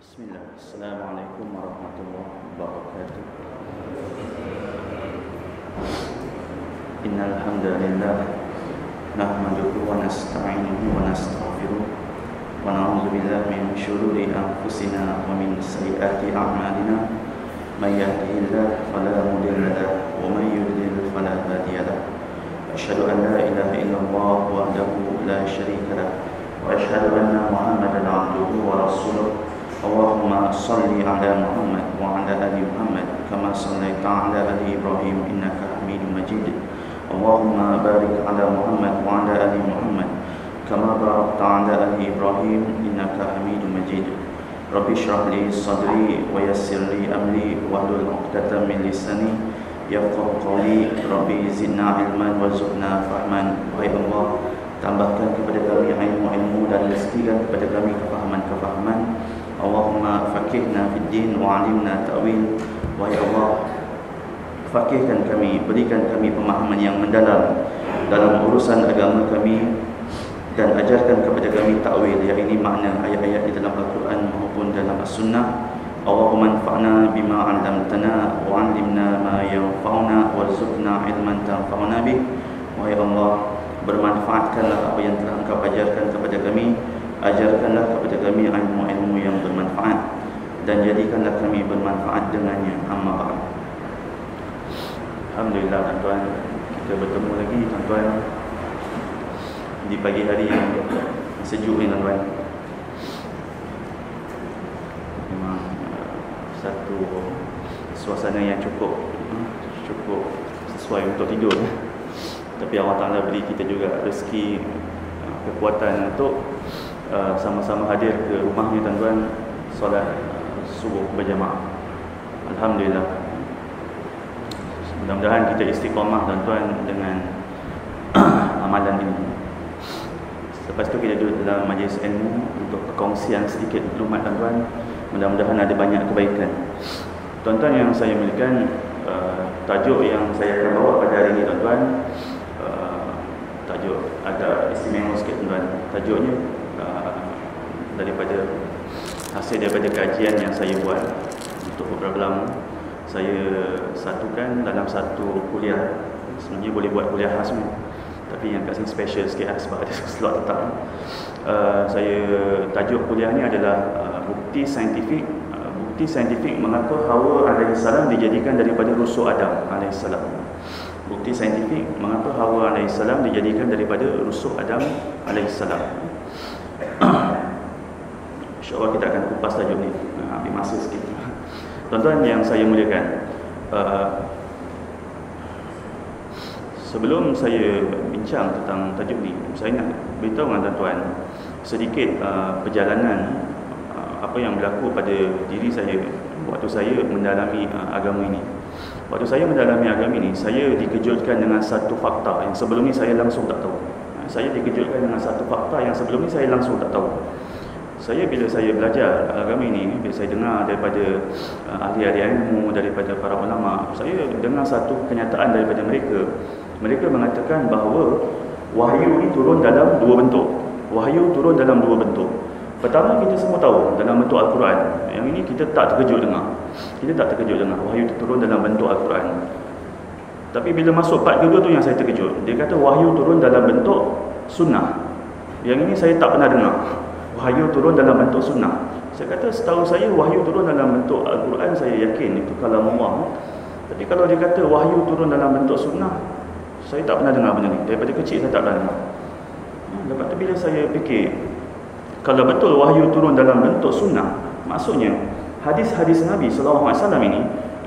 Bismillah. Assalamualaikum warahmatullahi wabarakatuh. Innal hamdalillah nahmaduhu wa nasta'inuhu wa nastaghfiruh wa na'udzu billahi min shururi anfusina wa min sayyiati a'malina. May yahdihillahu fala mudilla lahu wa may yudlil fala hadiya lahu. Asyhadu an la ilaha illallah wahdahu la syarika lahu wa asyhadu anna Muhammadan 'abduhu wa rasuluh. Allahumma salli ala Muhammad wa ala ali Muhammad kama sallaita ala ali Ibrahim innaka Hamidum Majid. Allahumma barik ala Muhammad wa ala ali Muhammad kama barakta ala ali Ibrahim innaka Hamidum Majid. Rabbi shrah li sadri wa yassir li amri wahlul 'uqdatam min lisani yafqahu qawli. Rabbi zidna ilman warzuqna fahman. Wahai Allah, tambahkan kepada kami ilmu dan rezekikan kepada kami kefahaman-kefahaman. Allahumma faqihna fid din wa 'allimna ta'wil. Wahai Allah, faqihkan kami, berikan kami pemahaman yang mendalam dalam urusan agama kami dan ajarkan kepada kami ta'wil, yakni makna ayat-ayat di dalam Al-Quran maupun dalam As-Sunnah. Allahumma anfa'na bima 'allamtana wa 'allimna ma yanfa'una warzuqna ilman tanfa'una bih. Wahai Allah, bermanfaatkanlah apa yang telah Engkau ajarkan kepada kami, ajarkanlah kepada kami ilmu-ilmu yang bermanfaat dan jadikanlah kami bermanfaat dengannya. Amma ba'd. Alhamdulillah tuan-tuan, kita bertemu lagi tuan-tuan di pagi hari yang sejuk ni tuan-tuan. Memang satu suasana yang cukup sesuai untuk tidur. Tapi Allah Ta'ala beri kita juga rezeki, kekuatan untuk sama-sama hadir ke rumah ni tuan-tuan, solat subuh berjamaah. Alhamdulillah. Mudah-mudahan kita istiqamah tuan-tuan dengan amalan ini. Lepas tu kita duduk dalam majlis ilmu untuk perkongsian sedikit maklumat tuan-tuan. Mudah-mudahan ada banyak kebaikan. Tuan-tuan yang saya muliakan, tajuk yang saya akan bawa pada hari ini tuan-tuan, tajuk agak istimewa sikit tuan-tuan. Tajuknya hasil daripada kajian yang saya buat untuk beberapa lama. Saya satukan dalam satu kuliah. Sebenarnya boleh buat kuliah khas ni, tapi yang kat sini special sikit sebab ada slot tetap. Saya tajuk kuliah ni adalah bukti saintifik mengapa Hawa alaihissalam dijadikan daripada rusuk Adam alaihissalam. Bukti saintifik mengapa Hawa alaihissalam dijadikan daripada rusuk Adam alaihissalam. InsyaAllah kita akan kupas tajuk ni, ambil masa sikit. Tuan-tuan yang saya muliakan, sebelum saya bincang tentang tajuk ni, saya nak beritahu dengan tuan-tuan sedikit perjalanan apa yang berlaku pada diri saya waktu saya mendalami agama ini. Waktu saya mendalami agama ini, saya dikejutkan dengan satu fakta yang sebelum ni saya langsung tak tahu. Saya dikejutkan dengan satu fakta yang sebelum ni saya langsung tak tahu. Bila saya belajar agama ini, bila saya dengar daripada ahli-ahli ilmu, daripada para ulama, saya dengar satu kenyataan daripada mereka. Mereka mengatakan bahawa wahyu ini turun dalam dua bentuk. Wahyu turun dalam dua bentuk. Pertama, kita semua tahu dalam bentuk Al-Quran. Yang ini kita tak terkejut dengar. Wahyu itu turun dalam bentuk Al-Quran. Tapi bila masuk part kedua tu yang saya terkejut. Dia kata wahyu turun dalam bentuk sunnah. Yang ini saya tak pernah dengar. Wahyu turun dalam bentuk sunnah. Saya kata setahu saya wahyu turun dalam bentuk Al-Quran, saya yakin itu kalam Allah. Tapi kalau dia kata wahyu turun dalam bentuk sunnah, saya tak pernah dengar benda ni. Daripada kecil saya tak pernah dengar. Lepas tu bila saya fikir, kalau betul wahyu turun dalam bentuk sunnah, maksudnya hadis-hadis Nabi SAW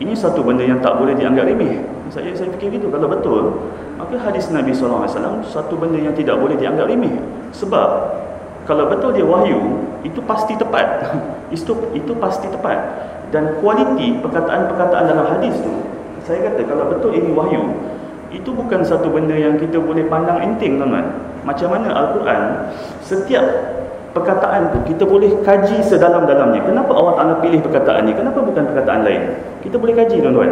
ini satu benda yang tak boleh dianggap remeh. Saya fikir gitu. Kalau betul, maka hadis Nabi SAW satu benda yang tidak boleh dianggap remeh. Sebab kalau betul dia wahyu, itu pasti tepat. Itu pasti tepat. Dan kualiti perkataan-perkataan dalam hadis tu, saya kata kalau betul ini wahyu, itu bukan satu benda yang kita boleh pandang enteng tuan-tuan. Macam mana Al-Quran, setiap perkataan tu kita boleh kaji sedalam-dalamnya. Kenapa Allah Ta'ala pilih perkataan ni? Kenapa bukan perkataan lain? Kita boleh kaji tuan-tuan.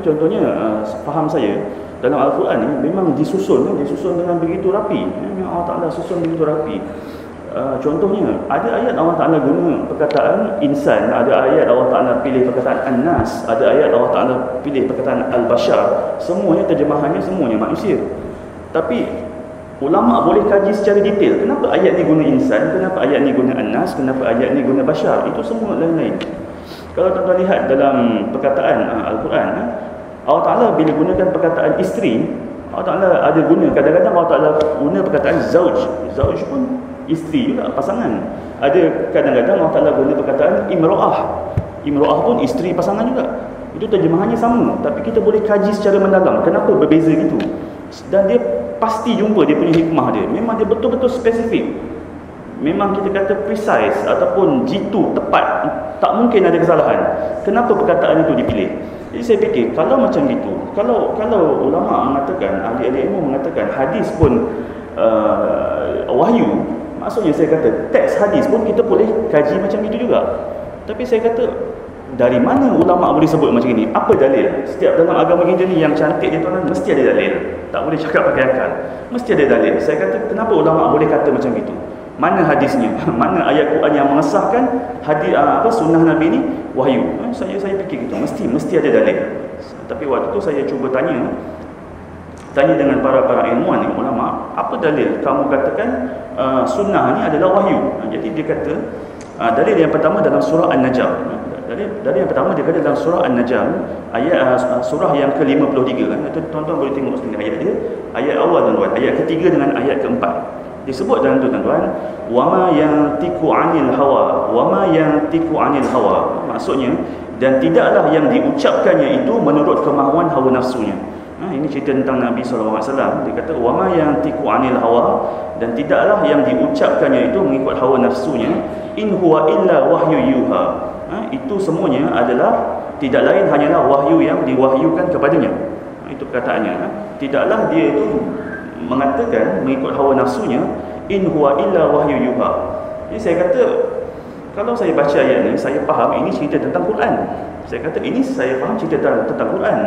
Contohnya, faham saya, dalam Al-Quran ni memang disusun dengan begitu rapi. Allah Ta'ala susun begitu rapi. Contohnya, ada ayat Allah Ta'ala guna perkataan insan, ada ayat Allah Ta'ala pilih perkataan an-nas, ada ayat Allah Ta'ala pilih perkataan al-bashar. Semuanya terjemahannya semuanya manusia. Tapi ulama boleh kaji secara detail, kenapa ayat ni guna insan, kenapa ayat ni guna an-nas, kenapa ayat ni guna bashar. Itu semua lain-lain. Kalau tuan-tuan lihat dalam perkataan Al-Quran, Allah Ta'ala bila gunakan perkataan isteri, Allah Ta'ala ada guna, kadang-kadang Allah Ta'ala guna perkataan zauj. Zauj pun isteri juga, pasangan. Ada kadang-kadang Allah Ta'ala guna perkataan imra'ah. Imra'ah pun isteri pasangan juga. Itu terjemahannya sama, tapi kita boleh kaji secara mendalam kenapa berbeza gitu. Dan dia pasti jumpa dia punya hikmah dia. Memang dia betul-betul spesifik. Memang kita kata precise ataupun jitu, tepat. Tak mungkin ada kesalahan. Kenapa perkataan itu dipilih? Jadi saya fikir kalau macam gitu, kalau ulama mengatakan, ahli-ahli ilmu mengatakan hadis pun wahyu, maksudnya saya kata teks hadis pun kita boleh kaji macam itu juga. Tapi saya kata dari mana ulama boleh sebut macam ini? Apa dalil? Setiap dalam agama kita ni yang cantik dia tuan, mesti ada dalil. Tak boleh cakap pakai akal. Mesti ada dalil. Saya kata kenapa ulama boleh kata macam itu? Mana hadisnya? Mana ayat Quran yang mengesahkan hadis sunnah Nabi ni wahyu? Saya fikir gitu. Mesti ada dalil. Tapi waktu tu saya cuba tanya dengan para ilmuwan ni, ulama, apa dalil kamu katakan sunnah ni adalah wahyu? Jadi dia kata dalil yang pertama dalam surah An-Najm. Dalil yang pertama dia kata dalam surah An-Najm, ayat surah yang ke-53 kan. Tuan-tuan boleh tengok sini ayat dia. Ayat awal tuan-tuan, ayat ketiga dengan ayat keempat. Disebut dalam tu tuan-tuan, wama yantiqu 'anil hawa, wama yantiqu 'anil hawa. Maksudnya, dan tidaklah yang diucapkannya itu menurut kemahuan hawa nafsunya. Ini cerita tentang Nabi SAW. Dia kata wama yantiqu 'anil hawa, dan tidaklah yang diucapkannya itu mengikut hawa nafsunya. In huwa illa wahyu yuha. Itu semuanya adalah tidak lain hanyalah wahyu yang diwahyukan kepadanya. Itu perkataannya. Tidaklah dia itu mengatakan mengikut hawa nafsunya, in huwa illa wahyu yuha. Jadi saya kata kalau saya baca ayat ni, saya faham ini cerita tentang Quran. Saya kata ini saya faham cerita tentang Quran.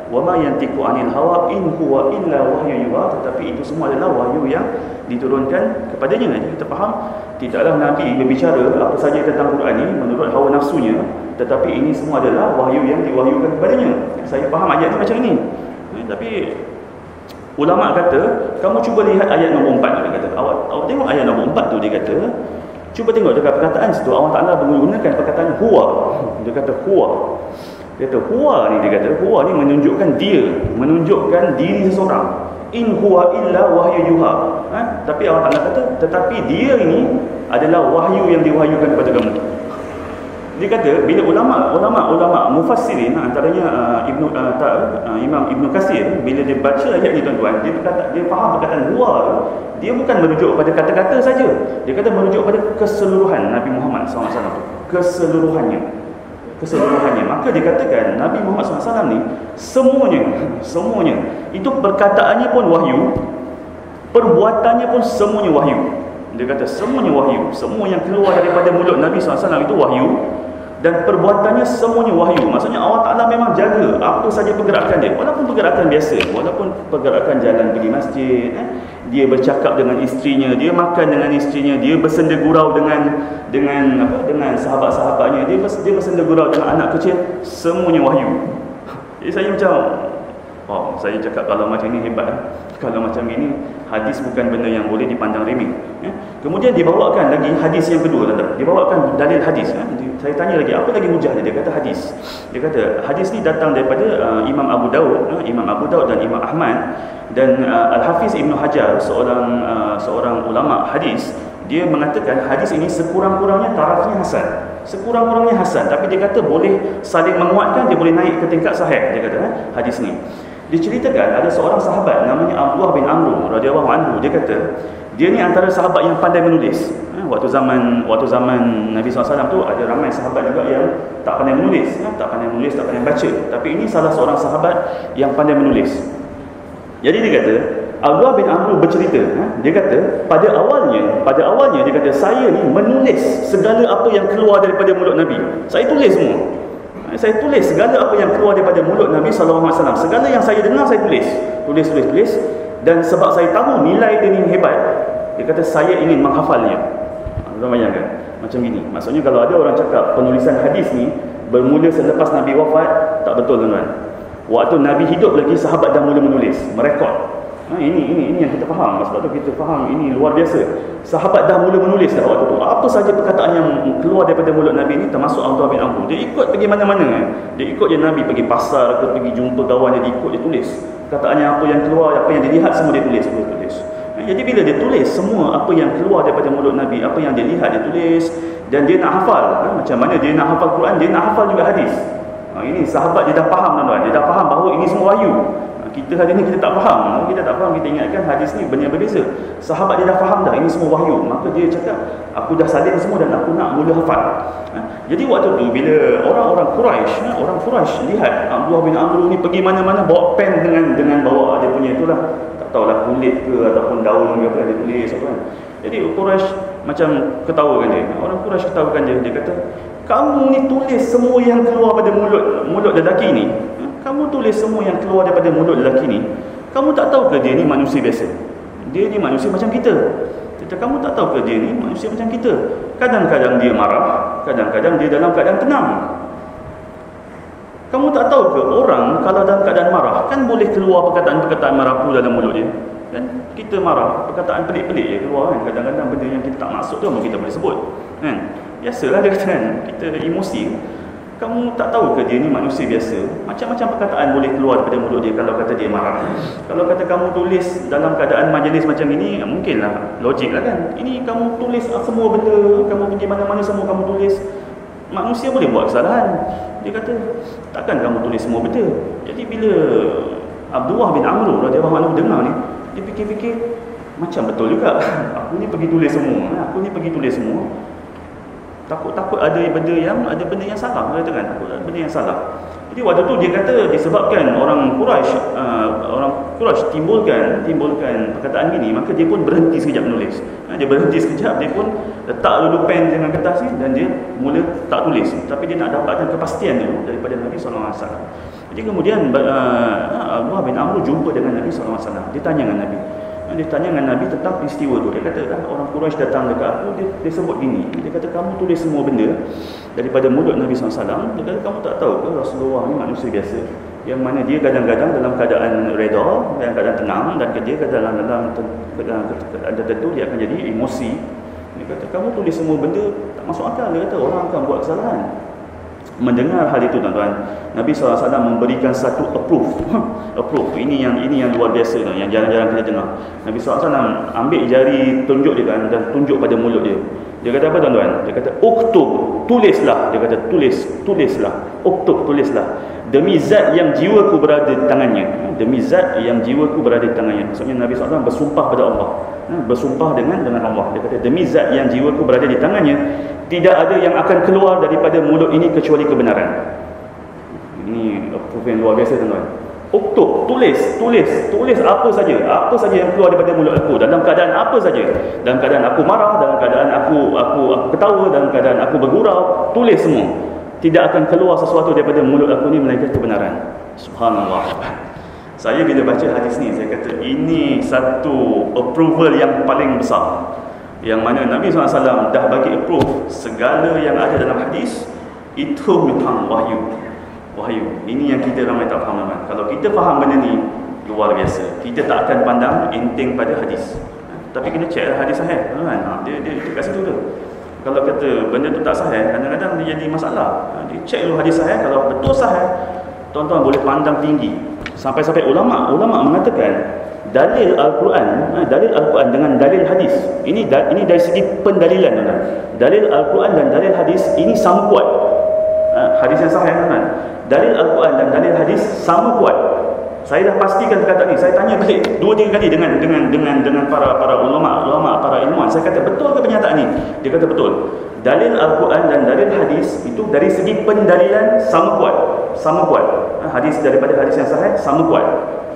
Wa ma yantiqu 'anil hawa in huwa illa wahyu yuha. Tetapi itu semua adalah wahyu yang diturunkan kepadanya. Jadi kita faham tidaklah Nabi berbicara apa saja tentang Quran ini menurut hawa nafsunya, tetapi ini semua adalah wahyu yang diwahyukan kepadanya. Saya faham ayat ni macam ini. Tapi ulama kata, kamu cuba lihat ayat nombor 4 tu, dia kata. Awak tengok ayat nombor 4 tu, dia kata, cuba tengok dekat perkataan situ, Allah Ta'ala menggunakan perkataan huwa. Dia kata huwa. Dia kata huwa ni, dia kata huwa ni menunjukkan dia, menunjukkan diri seseorang. In huwa illa wahyu yuha. Tapi Allah Ta'ala kata, tetapi dia ini adalah wahyu yang diwahyukan kepada kamu. Dia kata bila ulama mufassirin, antaranya Imam Ibn Katsir, bila dia baca ayat ni tuan-tuan, dia faham perkataan huwa, dia bukan merujuk pada kata-kata saja. Dia kata merujuk pada keseluruhan Nabi Muhammad SAW. Keseluruhannya. Maka dikatakan Nabi Muhammad SAW ni semuanya itu perkataannya pun wahyu, perbuatannya pun semuanya wahyu. Dia kata semuanya wahyu. Semua yang keluar daripada mulut Nabi SAW itu wahyu, dan perbuatannya semuanya wahyu. Maksudnya Allah Ta'ala memang jaga apa saja pergerakan dia, walaupun pergerakan biasa, walaupun pergerakan jalan pergi masjid, dia bercakap dengan isterinya, dia makan dengan isterinya, dia bersenda gurau dengan sahabat-sahabatnya, dia bersenda gurau dengan anak kecil, semuanya wahyu. Jadi saya macam, saya cakap kalau macam ni hebat. Kalau macam ini, hadis bukan benda yang boleh dipandang remeh. Kemudian dibawakan lagi hadis yang kedua, dibawakan dalil hadis. Saya tanya lagi, apa lagi hujah dia? Dia kata hadis. Dia kata hadis ni datang daripada Imam Abu Daud dan Imam Ahmad, dan Al-Hafiz Ibn Hajar, seorang ulama hadis. Dia mengatakan hadis ini sekurang-kurangnya tarafnya hasan. Tapi dia kata boleh saling menguatkan, dia boleh naik ke tingkat sahih. Dia kata hadis ni. Diceritakan ada seorang sahabat namanya Abdullah bin Amr radhiyallahu anhu. Dia kata dia ni antara sahabat yang pandai menulis. Waktu zaman Nabi SAW tu ada ramai sahabat juga yang tak pandai menulis, tak pandai baca. Tapi ini salah seorang sahabat yang pandai menulis. Jadi dia kata Abdullah bin Amr bercerita, dia kata pada awalnya dia kata saya ni menulis segala apa yang keluar daripada mulut Nabi. Saya tulis semua. Saya tulis segala apa yang keluar daripada mulut Nabi SAW. Segala yang saya dengar saya tulis. Dan sebab saya tahu nilai dia ni hebat, dia kata saya ingin menghafalnya. Tuan bayangkan macam gini. Maksudnya kalau ada orang cakap penulisan hadis ni bermula selepas Nabi wafat, tak betul tuan-tuan. Waktu Nabi hidup lagi, sahabat dah mula menulis, merekod. Ini yang kita faham. Sebab tu kita faham ini luar biasa. Sahabat dah mula menulis dah waktu tu. Apa saja perkataan yang keluar daripada mulut Nabi ni, termasuk Abdullah bin Amr. Dia ikut pergi mana-mana. Dia ikut je Nabi pergi pasar ke, pergi jumpa kawan dia ikut, dia tulis. Perkataannya apa yang keluar, apa yang dilihat, semua dia tulis. Jadi bila dia tulis semua apa yang keluar daripada mulut Nabi, apa yang dia lihat, dia tulis. Dan dia nak hafal. Macam mana dia nak hafal Quran, dia nak hafal juga hadis. Ini sahabat dia dah faham tuan-tuan. Dia dah faham bahawa ini semua wahyu. Kita hari ni kita tak faham. Kalau kita tak faham, kita ingatkan hadis ni benda yang berbeza. Sahabat dia dah faham dah ini semua wahyu. Maka dia cakap, aku dah salin semua dan aku nak mula hafal. Jadi waktu tu bila orang-orang Quraisy lihat Abdullah bin Amr ni pergi mana-mana bawa pen dengan bawa dia punya itulah, tak tahulah kulit ke ataupun daun ke apa dia tulis apa kan. Jadi Quraisy macam ketawakan dia. Orang Quraisy ketawakan dia. Dia kata, kamu ni tulis semua yang keluar pada mulut lelaki ni. Kamu tulis semua yang keluar daripada mulut lelaki ni. Kamu tak tahu ke dia ni manusia biasa? Dia ni manusia macam kita. Kamu tak tahu ke dia ni manusia macam kita? Kadang-kadang dia marah, kadang-kadang dia dalam keadaan tenang. Kamu tak tahu ke orang kalau dalam keadaan marah kan boleh keluar perkataan-perkataan merapu dalam mulut dia? Kan kita marah, perkataan pelik-pelik je keluar kan. Kadang-kadang benda yang kita tak maksud tu kita boleh sebut. Kan? Biasalah dia kata kan, kita emosi. Kamu tak tahu ke dia ni manusia biasa? Macam-macam perkataan boleh keluar daripada mulut dia kalau kata dia marah. Kalau kata kamu tulis dalam keadaan majlis macam ini, mungkinlah, logik lah kan. Ini kamu tulis semua benda, kamu pergi mana-mana semua kamu tulis. Manusia boleh buat kesalahan. Dia kata, takkan kamu tulis semua benda. Jadi bila Abdullah bin Amr radhiyallahu anhu dengar ni, dia fikir-fikir, macam betul juga. Aku ni pergi tulis semua. Takut ada benda yang salah, dia katakan takut ada benda yang salah. Jadi waktu tu dia kata disebabkan orang Quraisy timbulkan perkataan gini, maka dia pun berhenti sekejap menulis. Dia berhenti sekejap, dia pun letak dulu pen dengan kertas ni dan dia mula tak tulis. Tapi dia nak dapatkan kepastian dulu daripada Nabi sallallahu alaihi wasallam. Jadi kemudian Abdullah bin Amr jumpa dengan Nabi sallallahu alaihi wasallam. Dia tanya dengan Nabi. Dia tanya dengan Nabi tentang peristiwa tu. Dia kata, orang Quraisy datang dekat aku, dia sebut gini. Dia kata, kamu tulis semua benda daripada mulut Nabi SAW. Dia kata, kamu tak tahu ke Rasulullah ni manusia biasa, yang mana dia kadang-kadang dalam keadaan reda, dalam keadaan tenang, dan dia dalam keadaan tertentu dia akan jadi emosi. Dia kata, kamu tulis semua benda tak masuk akal. Dia kata, orang akan buat kesalahan. Mendengar hal itu tuan-tuan, Nabi SAW memberikan satu approve. Ini yang luar biasa, yang jarang-jarang kita dengar. Nabi SAW ambil jari tunjuk dia kan, dan tunjuk pada mulut dia. Dia kata apa tuan-tuan? Dia kata uktub, tulislah. Dia kata tulislah. Uktub, tulislah. Demi zat yang jiwaku berada di tangannya. Demi zat yang jiwaku berada di tangannya. Maksudnya Nabi SAW bersumpah pada Allah. Bersumpah dengan Allah. Dia kata demi zat yang jiwaku berada di tangannya, tidak ada yang akan keluar daripada mulut ini kecuali kebenaran. Ini proof yang luar biasa tuan-tuan. Uktub, tulis apa saja yang keluar daripada mulut aku, dalam keadaan apa saja, dalam keadaan aku marah, dalam keadaan aku ketawa, dalam keadaan aku bergurau, tulis semua. Tidak akan keluar sesuatu daripada mulut aku ni melainkan kebenaran. Subhanallah. Saya bila baca hadis ni, saya kata ini satu approval yang paling besar, yang mana Nabi SAW dah bagi approve segala yang ada dalam hadis itu memang wahyu. Ini yang kita ramai tak faham kan. Kalau kita faham benda ni, luar biasa. Kita tak akan pandang enteng pada hadis. Tapi kena check hadis sahih kan. Dia kat situ tu. Kalau kata benda tu tak sahih, kadang-kadang dia jadi masalah. Dia check dulu hadis sahih. Kalau betul sahih, tuan-tuan boleh pandang tinggi. Sampai-sampai ulama mengatakan dalil Al-Quran dengan dalil hadis. Ini dari segi pendalilan tuan-tuan. Dalil Al-Quran dan dalil hadis ini sama kuat. Hadis yang sahih tuan-tuan. Dalil Al-Quran dan dalil hadis sama kuat. Saya dah pastikan perkataan ni. Saya tanya balik 2-3 kali dengan para ulama, para ilmuwan. Saya kata betul ke pernyataan ni? Dia kata betul. Dalil Al-Quran dan dalil hadis itu dari segi pendalilan sama kuat. Hadis daripada hadis yang sahih sama kuat.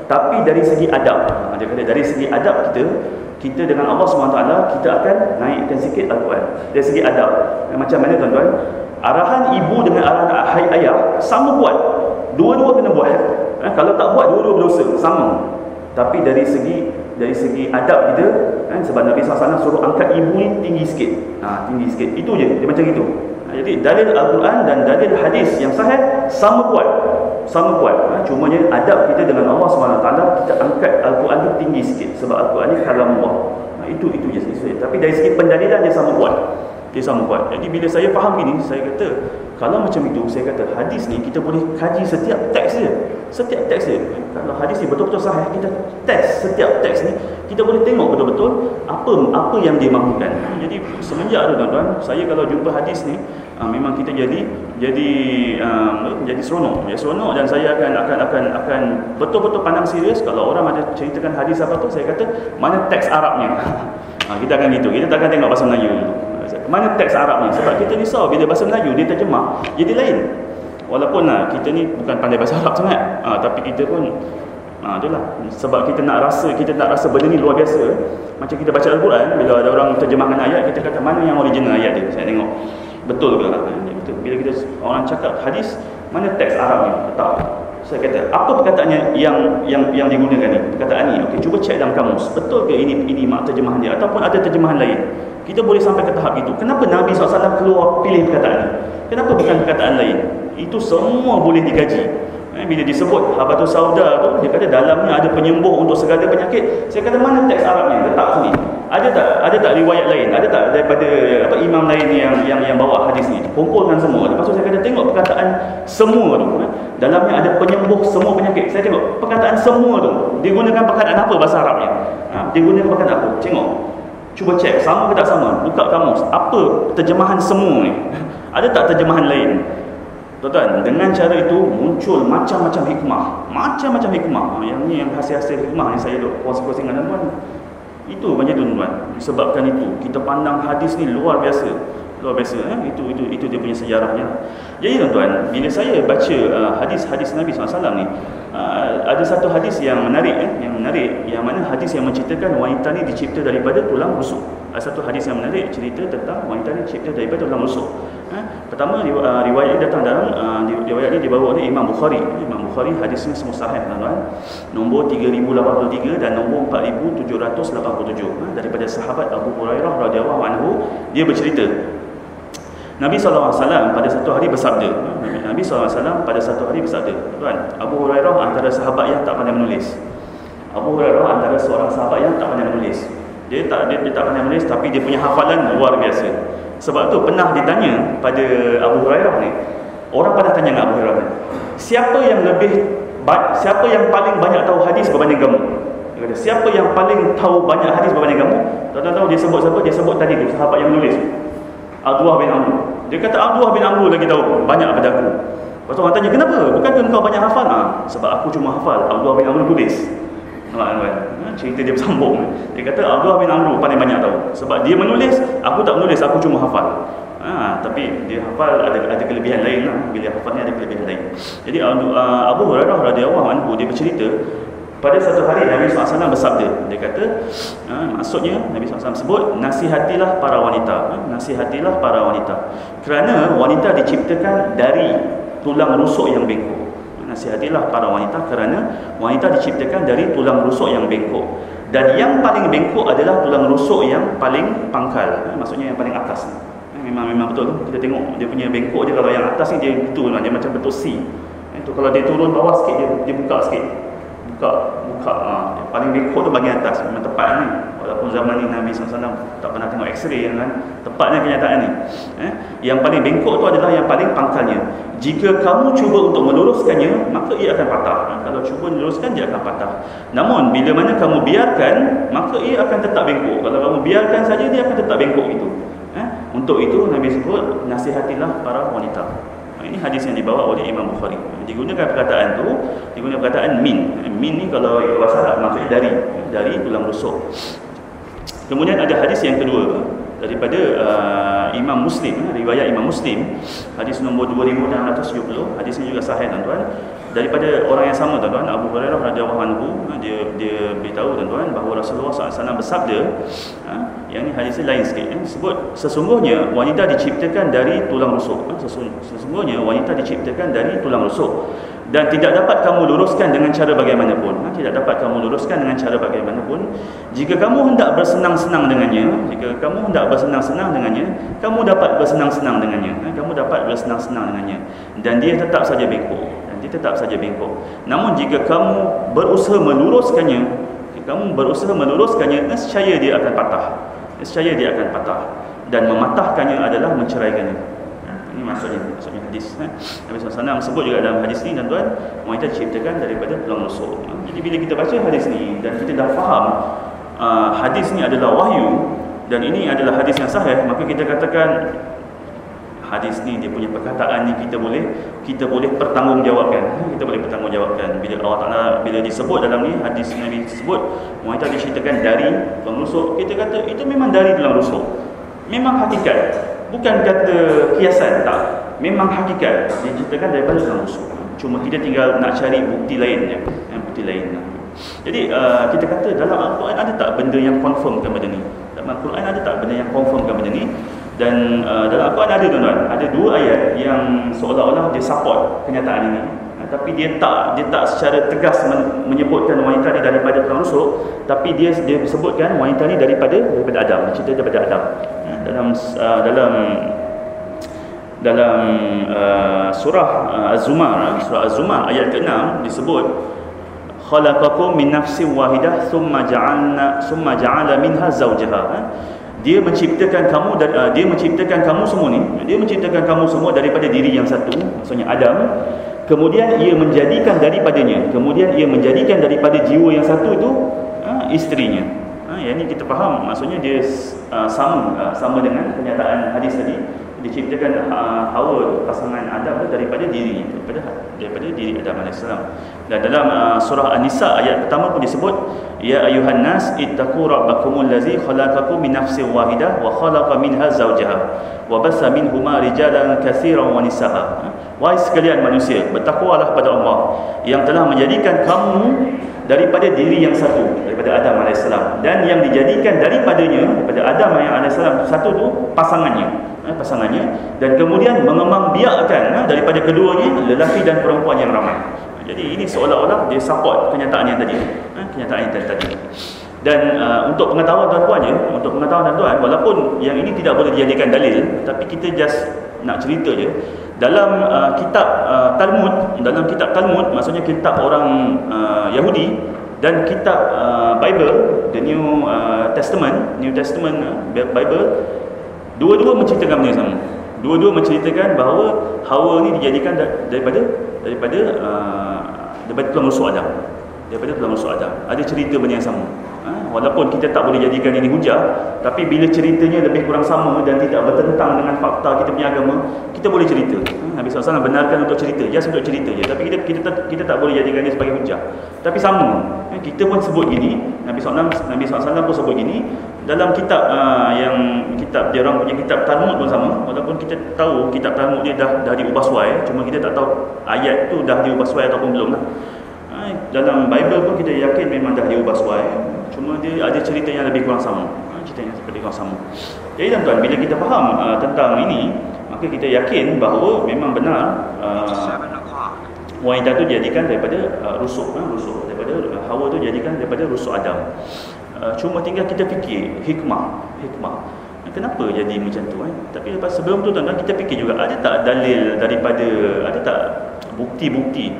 Tapi dari segi adab, dia kata dari segi adab kita dengan Allah SWT, kita akan naikkan sikit Al-Quran. Dari segi adab, macam mana tuan-tuan? Arahan ibu dengan arahan ayah sama kuat. Dua-dua kena buat. Kalau tak buat, dua-dua berdosa. Sama. Tapi dari segi dari segi adab kita kan, sebab Nabi SAW suruh angkat ibu ni tinggi sikit, tinggi sikit, itu je, dia macam itu. Jadi dalil Al-Quran dan dalil hadis yang sahih sama kuat, cumanya adab kita dengan Allah SWT, kita angkat Al-Quran tu tinggi sikit sebab Al-Quran ni kalamullah. Itu je. Tapi dari segi pendalilan dia sama kuat. Jadi bila saya faham gini, saya kata kalau macam itu, saya kata hadis ni kita boleh kaji setiap teks dia. Kalau hadis ni betul-betul sahih, kita test setiap teks ni, kita boleh tengok betul-betul apa yang dia mahukan. Jadi semenjak tu tuan-tuan, saya kalau jumpa hadis ni, memang kita jadi seronok. Dan saya akan betul-betul pandang serius. Kalau orang ada ceritakan hadis apa tu, saya kata mana teks Arabnya. Kita akan gitu. Kita takkan tengok bahasa Melayu dulu. Mana teks Arabnya? Sebab kita risau bila bahasa Melayu dia terjemah jadi lain. Walaupun kita ni bukan pandai bahasa Arab sangat, tapi kita pun itulah, sebab kita nak rasa benda ni luar biasa. Macam kita baca Al-Quran, bila ada orang terjemahkan ayat, kita kata mana yang original ayat dia, saya tengok betul ke. Bila kita orang cakap hadis, mana teks Arabnya, tak. Saya kata apa perkataannya yang digunakan ni, perkataan ni, okey, cuba cek dalam kamus, betul ke ini mak terjemahan dia ataupun ada terjemahan lain. Kita boleh sampai ke tahap itu. Kenapa Nabi SAW keluar pilih perkataan ni? Kenapa bukan perkataan lain? Itu semua boleh dikaji. Bila disebut habatus sauda tu, dia kata dalamnya ada penyembuh untuk segala penyakit. Saya kata mana teks Arabnya? Letak sini. Ada tak riwayat lain? Ada tak daripada imam lain yang bawa hadis ni? Kumpulkan semua. Lepas tu saya kata tengok perkataan semua tu. Dalamnya ada penyembuh semua penyakit. Saya tengok perkataan semua tu. Dia gunakan perkataan apa bahasa Arabnya? Dia gunakan perkataan apa? Tengok. Cuba cek sama ke tak sama. Buka kamus. Apa terjemahan semua ni? Ada tak terjemahan lain? Tuan-tuan, dengan cara itu muncul macam-macam hikmah. Yang ni yang hasil-hasil hikmah ni saya duk kongsi-kongsi dengan tuan-tuan. Itu macam tu tuan-tuan. Disebabkan itu kita pandang hadis ni luar biasa. Itu dia punya sejarahnya. Jadi tuan-tuan, bila saya baca hadis-hadis Nabi SAW ni, ada satu hadis yang menarik, yang mana hadis yang menceritakan wanita ni dicipta daripada tulang rusuk. Ada satu hadis yang menarik cerita tentang wanita ni dicipta daripada tulang rusuk. Pertama, riwayat ini datang dalam riwayat ini dibawa oleh Imam Bukhari. Hadisnya semua sahih tuan-tuan. Nombor 3083 dan nombor 4787 daripada sahabat Abu Hurairah radhiyallahu anhu. Dia bercerita, Nabi SAW pada satu hari bersabda. Tuan, Abu Hurairah antara sahabat yang tak pandai menulis. Seorang sahabat yang tak pandai menulis. Dia tak pandai menulis, tapi dia punya hafalan luar biasa. Sebab tu pernah ditanya pada Abu Hurairah ni, orang pernah tanya dengan Abu Hurairah ni, siapa yang paling banyak tahu hadis berbanding kamu? Dia kata, siapa yang paling tahu banyak hadis berbanding kamu? Tuan-tuan tahu dia sebut siapa? Dia sebut tadi tu, sahabat yang menulis, Abdullah bin Amr. Dia kata Abdullah bin Amr lagi tahu banyak daripada aku. Lepas tu orang tanya, kenapa? Bukankah engkau banyak hafal? Sebab aku cuma hafal, Abdullah bin Amr tulis. Cerita dia bersambung. Dia kata Abdullah bin Amr paling banyak tahu. Sebab dia menulis, aku tak menulis, aku cuma hafal. Tapi dia hafal ada kelebihan lain lah. Bila hafalnya ada kelebihan lain. Jadi Abu Hurairah radhiyallahu anhu dia bercerita, pada satu hari Nabi SAW bersabda. Dia kata, maksudnya Nabi SAW sebut, nasihatilah para wanita. Kerana wanita diciptakan dari tulang rusuk yang bengkok. Nasihatilah para wanita kerana wanita diciptakan dari tulang rusuk yang bengkok. Dan yang paling bengkok adalah tulang rusuk yang paling pangkal. Maksudnya yang paling atas. Memang betul. Kita tengok dia punya bengkok dia, kalau yang atas ni dia betul, dia macam bentuk C. Itu kalau dia turun bawah sikit, dia buka sikit. Buka. Paling bengkok tu bahagian atas. Memang tepat ni. Walaupun zaman ni Nabi SAW tak pernah tengok X-ray kan. Tepatnya kenyataan ni. Yang paling bengkok tu adalah yang paling pangkalnya. Jika kamu cuba untuk meluruskannya, maka ia akan patah. Kalau cuba meluruskan, dia akan patah. Namun bila mana kamu biarkan, maka ia akan tetap bengkok. Kalau kamu biarkan saja, dia akan tetap bengkok itu. Untuk itu Nabi sebut, nasihatilah para wanita. Ini hadis yang dibawa oleh Imam Bukhari. Digunakan perkataan min. Min ni kalau bahasa Arab maksudnya dari tulang rusuk. Kemudian ada hadis yang kedua daripada Imam Muslim, riwayat Imam Muslim, hadis nombor 2670. Hadis ini juga sahih tuan-tuan. daripada orang yang sama tuan-tuan, Abu Hurairah radhiyallahu anhu, dia beritahu tuan-tuan bahawa Rasulullah SAW bersabda, yang ni hadisnya lain sikit, sebut sesungguhnya wanita diciptakan dari tulang rusuk, sesungguhnya wanita diciptakan dari tulang rusuk, dan tidak dapat kamu luruskan dengan cara bagaimanapun, tidak dapat kamu luruskan dengan cara bagaimanapun. Jika kamu hendak bersenang-senang dengannya, kamu dapat bersenang-senang dengannya, dan dia tetap saja bengkok, namun jika kamu berusaha meluruskannya, nescaya dia akan patah, dan mematahkannya adalah menceraikannya. Ini maksudnya hadis. Nabi SAW sebut juga dalam hadis ni, tuan-tuan, wanita diciptakan daripada tulang rusuk. Jadi bila kita baca hadis ni dan kita dah faham hadis ni adalah wahyu dan ini adalah hadis yang sahih, maka kita katakan hadis ni, dia punya perkataan ni kita boleh pertanggungjawabkan. Bila Allah Taala, bila disebut dalam ni hadis Nabi disebut wanita diciptakan dari tulang rusuk, kita kata itu memang dari tulang rusuk, memang hakikat, bukan kata kiasan, tak, memang hakikat diciptakan daripada tulang rusuk. Cuma kita tinggal nak cari bukti lain. Jadi kita kata dalam Al-Quran ada tak benda yang confirmkan benda ni? Dan dalam Al-Quran ada, tuan-tuan, ada 2 ayat yang seolah-olah dia support kenyataan ini, tapi dia tak secara tegas menyebutkan wanita ni daripada tulang rusuk, tapi dia sebutkan wanita ni daripada Adam, cerita daripada Adam. Dalam surah Az-Zumar, ayat ke-6 disebut khalaqakum min nafsin wahidah thumma ja'ala minha zawjaha. Dia menciptakan kamu semua daripada diri yang satu, maksudnya Adam. Kemudian ia menjadikan daripada jiwa yang satu itu isterinya. Yang ini kita faham, maksudnya dia sama dengan kenyataan hadis tadi. Diciptakan Hawa, pasangan Adam daripada diri Adam AS. Dan dalam surah An-Nisa ayat pertama pun disebut, ya ayuhan nas ittaqu rabbakumul ladzi khalaqakum min nafsin wahidah wa khalaqa minha zawjaha wa bassa minhuma rijalan katsiran wa nisaa. Wahai sekalian manusia, bertakwalah pada Allah yang telah menjadikan kamu daripada diri yang satu, daripada Adam AS, dan yang dijadikan daripada Adam AS satu tu pasangannya, dan kemudian mengembangbiakkan daripada keduanya lelaki dan perempuan yang ramai. Jadi ini seolah-olah dia support kenyataan yang tadi. Dan untuk pengetahuan tuan-tuan, walaupun yang ini tidak boleh dijadikan dalil, tapi kita just nak cerita je. Dalam kitab Talmud, maksudnya kitab orang Yahudi, dan kitab Bible, the New Testament Bible, dua-dua menceritakan benda yang sama. Dua-dua menceritakan bahawa Hawa ni dijadikan daripada tulang rusuk Adam. Ada cerita benda yang sama. Walaupun kita tak boleh jadikan ini hujah, tapi bila ceritanya lebih kurang sama dan tidak bertentang dengan fakta kita punya agama, kita boleh cerita. Nabi SAW benarkan untuk cerita, just untuk cerita je. Tapi kita tak boleh jadikan dia sebagai hujah. Tapi sama, kita pun sebut gini, Nabi SAW pun sebut gini. Dalam kitab dia orang punya kitab Talmud pun sama. Walaupun kita tahu kitab Talmud dia dah diubah suai, cuma kita tak tahu ayat tu dah diubah suai ataupun belum lah. Dalam Bible pun kita yakin memang dah diubah suai, cuma dia ada cerita yang lebih kurang sama. Jadi tuan-tuan, bila kita faham tentang ini, maka kita yakin bahawa memang benar wanita tu dijadikan daripada rusuk, daripada Hawa tu dijadikan daripada rusuk Adam. Cuma tinggal kita fikir hikmah. Kenapa jadi macam tu? Tapi lepas sebelum tu tuan-tuan, kita fikir juga ada tak dalil daripada, ada tak bukti-bukti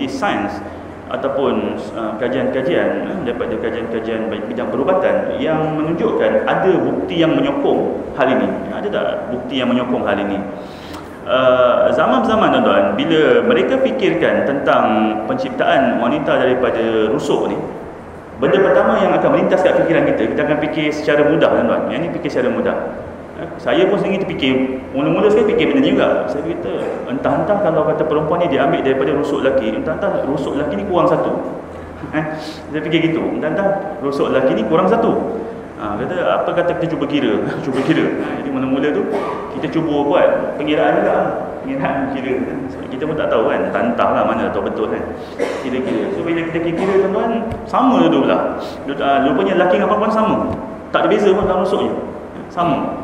sains ataupun kajian-kajian daripada kajian-kajian bidang perubatan yang menunjukkan ada bukti yang menyokong hal ini? Ada tak bukti yang menyokong hal ini? Zaman-zaman tuan-tuan, bila mereka fikirkan tentang penciptaan wanita daripada rusuk ni, benda pertama yang akan melintas kat fikiran kita akan fikir secara mudah tuan-tuan. Yang ni fikir secara mudah. Saya pun sendiri terfikir, mula-mula saya fikir benda ni juga. Saya kata, entah-entah kalau kata perempuan ni diambil daripada rusuk lelaki, entah-entah rusuk lelaki ni kurang satu. Saya fikir gitu, entah-entah rusuk lelaki ni kurang satu. Kata, apa kata kita cuba kira. Jadi mula-mula tu kita cuba buat pengiraan juga. Pengiraan kira. Sebab kita pun tak tahu kan, tak entahlah mana tahu betul kan. Kira-kira. So bila kita kira tuan-tuan, sama dua belah. Rupanya lelaki dengan perempuan sama. Tak ada beza pun dalam rusuknya. Sama.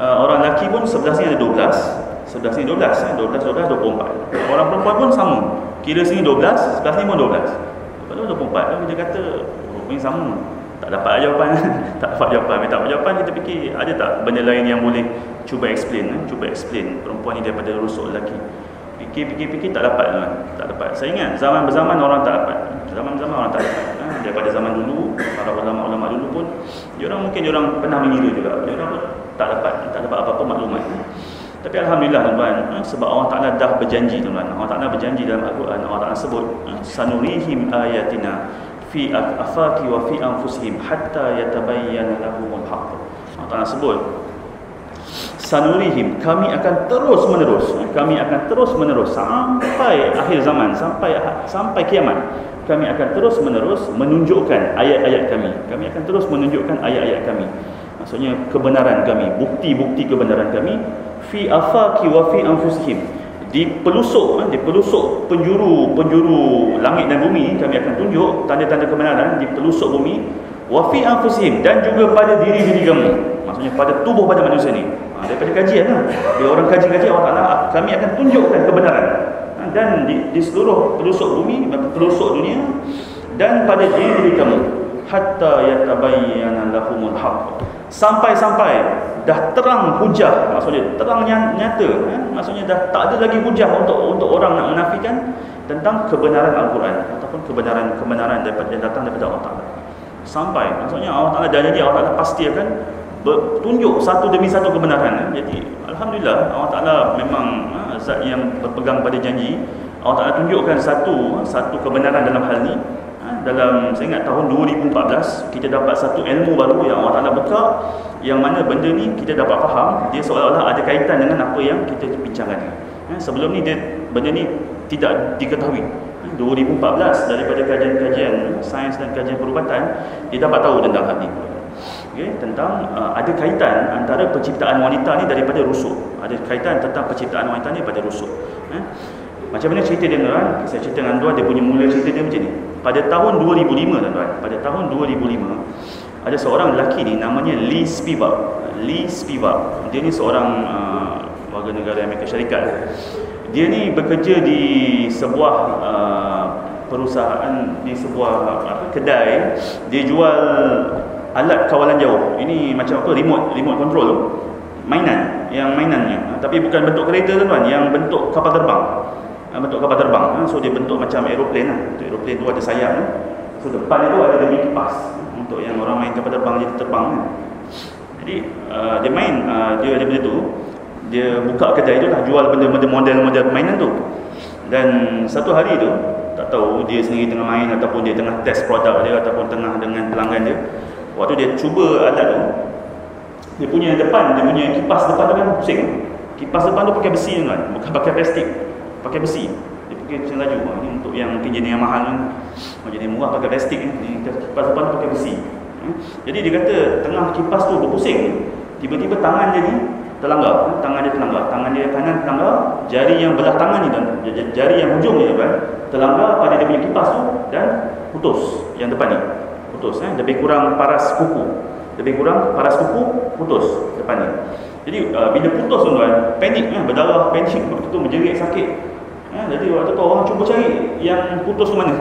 Orang lelaki pun sebelah sini ada 12, sebelah sini 12, 12, 24. Orang perempuan pun sama. Kira sini 12, sebelah sini pun 12. Lepas tu 24. Lalu dia kata, rupanya sama. Tak dapat jawapan. Tak dapat jawapan. Bila tak dapat jawapan, kita fikir ada tak benda lain yang boleh cuba explain. Cuba explain perempuan ni daripada rusuk lelaki. Fikir tak dapat kan? Tak dapat. Saya ingat zaman berzaman orang tak dapat. Zaman-zaman orang tak dapat. Daripada zaman dulu, para ulama-ulama dulu pun, diorang mungkin diorang pernah mengira juga. Diorang pun tak dapat apa-apa maklumat. Tapi alhamdulillah tuan-tuan, sebab Allah Taala dah berjanji tuan-tuan. Allah Taala berjanji dalam Al-Quran, Allah Taala sebut sanurihim ayatina fi afaqi wa fi anfusihim hatta yatabayyana lahumul haqq. Allah Taala sebut sanurihim, kami akan terus menerus sampai akhir zaman, sampai kiamat. Kami akan terus menerus menunjukkan ayat-ayat kami. Kami akan terus menunjukkan ayat-ayat kami. Maksudnya kebenaran kami, bukti-bukti kebenaran kami fi afaqi wa fi anfusihim. Di pelusuk penjuru langit dan bumi, kami akan tunjuk tanda-tanda kebenaran di pelusuk bumi, wa fi anfusihim, dan juga pada diri-diri kamu. Maksudnya pada tubuh pada manusia ni. Daripada kajian lah. Bila orang kaji-kaji, Allah Ta'ala, kami akan tunjukkan kebenaran. Dan di seluruh pelusuk bumi, pelusuk dunia, dan pada diri kamu, hatta yatabayyana lahumul haqq, sampai dah terang hujah, maksudnya terang nyata, maksudnya dah tak ada lagi hujah untuk orang nak menafikan tentang kebenaran Al-Quran ataupun kebenaran daripada yang datang daripada Allah Ta'ala. Sampai, maksudnya Allah Ta'ala dah janji, Allah Ta'ala pasti akan tunjuk satu demi satu kebenaran. Jadi alhamdulillah, Allah Ta'ala memang zat yang berpegang pada janji. Allah Ta'ala tunjukkan satu kebenaran dalam hal ni. Dalam, saya ingat tahun 2014, kita dapat satu ilmu baru yang Allah Ta'ala buka, yang mana benda ni kita dapat faham, dia seolah-olah ada kaitan dengan apa yang kita bincangkan. Sebelum ni benda ni tidak diketahui. 2014, daripada kajian-kajian sains dan kajian perubatan, dia dapat tahu tentang hal ni. Okay, tentang ada kaitan antara penciptaan wanita ni daripada rusuk. Ada kaitan tentang penciptaan wanita ni daripada rusuk. Macam mana cerita dia tuan-tuan? Saya cerita dengan tuan, dia punya mula cerita dia macam ni. Pada tahun 2005 tuan-tuan, pada tahun 2005, ada seorang lelaki ni namanya Lee Spivak. Dia ni seorang warga negara Amerika Syarikat. Dia ni bekerja di sebuah perusahaan, di sebuah kedai. Dia jual alat kawalan jauh. Ini macam apa? Remote control, mainannya. Tapi bukan bentuk kereta tuan-tuan, yang bentuk kapal terbang. So dia bentuk macam aeroplane lah. Untuk aeroplane tu ada sayap. So depan itu ada demi kipas untuk yang orang main kapal terbang jadi terbang. Jadi dia main, dia ada benda tu. Dia buka kedai tu lah, jual benda-benda model-model permainan tu. Dan satu hari tu, tak tahu dia sendiri tengah main ataupun dia tengah test produk dia ataupun tengah dengan pelanggan dia. Waktu dia cuba alat tu, dia punya kipas depan tu kan pusing. Kipas depan tu pakai besi kan, bukan pakai plastik, pakai besi. Dia pakai macam laju. Ini untuk yang mungkin jenis yang mahal kan, jenis murah pakai plastik kan. Kipas depan tu pakai besi. Jadi dia kata tengah kipas tu berpusing, tiba-tiba tangan dia ni terlanggar. Tangan dia kanan terlanggar, jari yang belah tangan ni dan jari yang hujung ni kan terlanggar pada dia punya kipas tu dan putus. Yang depan ni putus, lebih kurang paras kuku, putus depan ni. Jadi bila putus tuan-tuan, panik, berdarah, panik, waktu tu menjerit sakit. Jadi waktu tu orang cuba cari yang putus tu mana.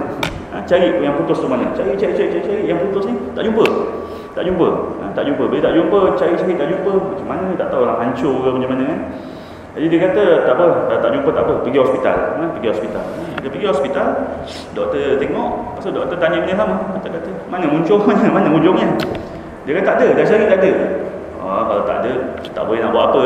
Cari yang putus tu mana. Cari yang putus ni tak jumpa. Bila tak jumpa, cari tak jumpa. Macam mana tak tahulah, hancur ke macam mana kan. Jadi dia kata tak apa, tak jumpa tak apa, pergi hospital. Dia pergi hospital, doktor tengok, pasal doktor tanya benda sama. Kata mana ujungnya? Dia kata tak ada, dah cari tak ada. Kalau tak ada, tak boleh nak buat apa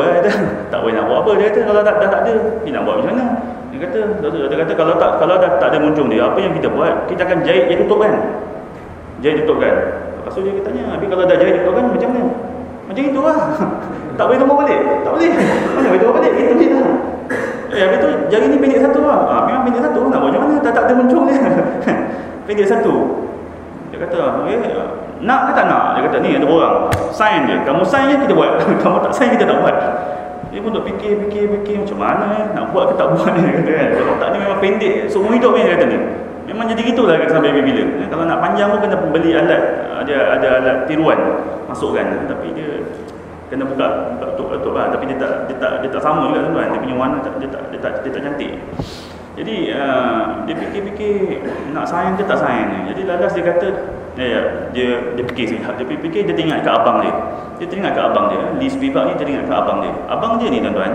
tak boleh nak buat apa. Dia kata kalau dah tak ada, dia nak buat macam mana? Dia kata doktor kata kalau dah tak ada muncung dia, apa yang kita buat? Kita akan jahit dia tutupkan. Lepas tu dia tanya, habis kalau dah jahit tutupkan macam mana? Macam itu lah. Tak boleh tumbuk balik? Tak boleh. Mana boleh tumbuk balik? Itu je lah. Habis tu jari ni pendek satu lah. Memang pendek satu, nak buat macam mana? Tak ada muncung dia. Pendek satu. Dia kata, nak ke tak nak? Dia kata, ni ada orang sign je. Kamu sign je kita buat. Kamu tak sign kita tak buat. Dia pun duk fikir macam mana nak buat ke tak buat ni, kata kan. Kalau tak ni memang pendek seumur hidup ni, kata ni. Memang jadi gitulah sampai bila. Kalau nak panjang pun kena beli alat, ada alat tiruan masukkan, tapi dia kena buka betul lah, tapi dia tak sama juga tuan. Dia punya warna dia tak cantik. Jadi dia fikir nak sayang ke tak sayang ni. Jadi lalas dia kata dia fikir sekejap. Dia fikir, dia teringat kat abang dia. Dia teringat kat abang dia. Lee Spivak ni teringat kat abang dia. Abang dia ni tuan-tuan,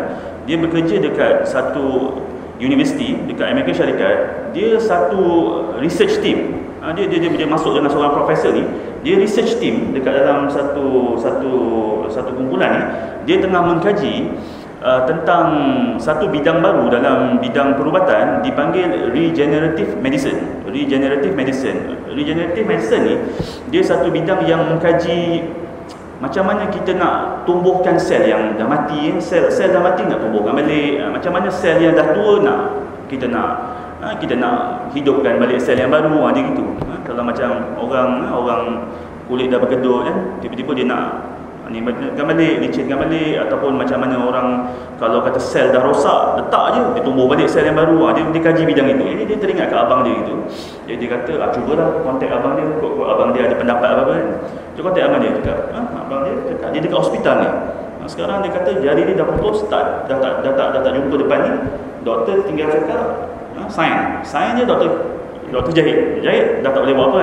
dia bekerja dekat satu universiti dekat Amerika Syarikat. Dia satu research team. Dia masuk dengan seorang profesor ni. Dia research team dekat dalam satu kumpulan ni. Dia tengah mengkaji tentang satu bidang baru dalam bidang perubatan, dipanggil regenerative medicine. Regenerative medicine ni dia satu bidang yang mengkaji macam mana kita nak tumbuhkan sel yang dah mati, sel dah mati nak tumbuhkan balik, macam mana sel yang dah tua kita nak hidupkan balik sel yang baru, dia gitu. Kalau macam orang kulit dah berkedut kan, tiba-tiba dia nak licitkan balik, ataupun macam mana orang kalau kata sel dah rosak, letak je dia tumbuh balik sel yang baru. Dia kaji bidang itu. Jadi dia teringat kat abang dia gitu. Jadi dia kata cubalah kontak abang dia, kok abang dia ada pendapat apa kan. Dia kontak abang dia, cakap abang dia cakap dia dekat hospital ni. Sekarang dia kata jari dia dah putus, dah tak jumpa depan ni. Doktor tinggal cakap sign je, doktor jahit dah tak boleh buat apa.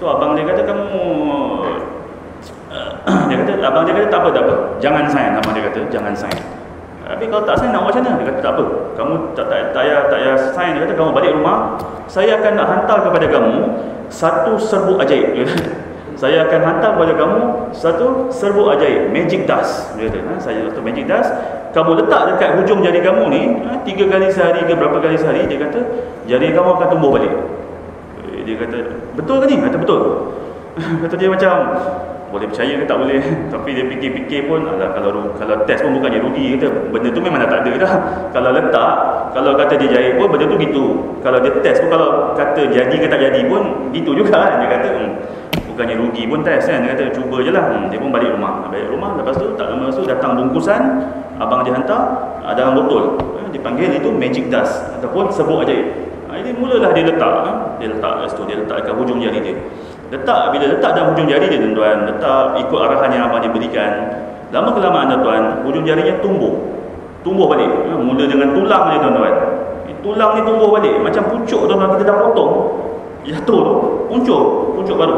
So abang dia kata abang dia kata tak apa, jangan sign. Abang dia kata jangan sign. Tapi kalau tak sign nak buat macam mana? Dia kata tak apa, kamu tak payah sign. Dia kata kamu balik rumah, saya akan nak hantar kepada kamu satu serbuk ajaib. Saya akan hantar kepada kamu satu serbuk ajaib, magic dust. Dia kata saya satu magic dust, kamu letak dekat hujung jari kamu ni 3 kali sehari ke berapa kali sehari. Dia kata jari kamu akan tumbuh balik. Dia kata betul ke ni? Kata betul. Kata dia macam boleh percaya ke tak boleh. Tapi dia fikir-fikir pun kalau test pun bukannya rugi, kata benda tu memang dah tak ada dah. Kalau letak, kalau kata dia jahit pun benda tu gitu. Kalau dia test pun, kalau kata jadi ke tak jadi pun gitu juga kan. Dia kata bukannya rugi pun test kan. Dia kata cuba je lah. Dia pun balik rumah. Lepas tu tak lama tu datang bungkusan, abang dia hantar dalam botol. Dipanggil itu magic dust ataupun serbuk ajaib. Jadi mulalah dia letak kat situ, dia letak kat hujung jari dia. Bila letak dalam hujung jari dia tuan-tuan, letak ikut arahan yang abang dia berikan, lama kelamaan tuan-tuan, hujung jarinya tumbuh balik. Mula dengan tulang dia tuan-tuan. Tulang ni tumbuh balik macam pucuk tuan-tuan, kita dah potong jatuh tu, pucuk baru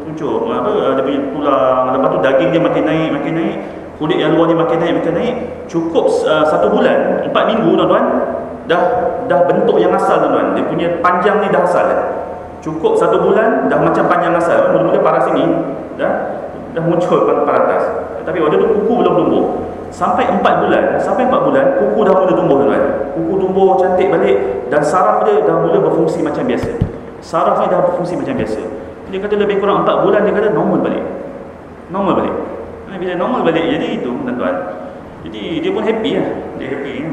pucuk dia punya tulang. Lepas tu daging dia makin naik, kulit yang luar ni makin naik. Cukup 1 bulan, 4 minggu tuan-tuan, dah bentuk yang asal tuan-tuan. Dia punya panjang ni dah asal. Cukup 1 bulan dah macam panjang asal. Mula-mula parah sini dah muncul parah atas. Tapi waktu tu kuku belum tumbuh. Sampai 4 bulan kuku dah mula tumbuh tuan. Kuku tumbuh cantik balik dan saraf dia dah mula berfungsi macam biasa. Dia kata lebih kurang 4 bulan dia kata normal balik. Bila normal balik jadi itu tuan-tuan. Jadi dia pun happy lah. Dia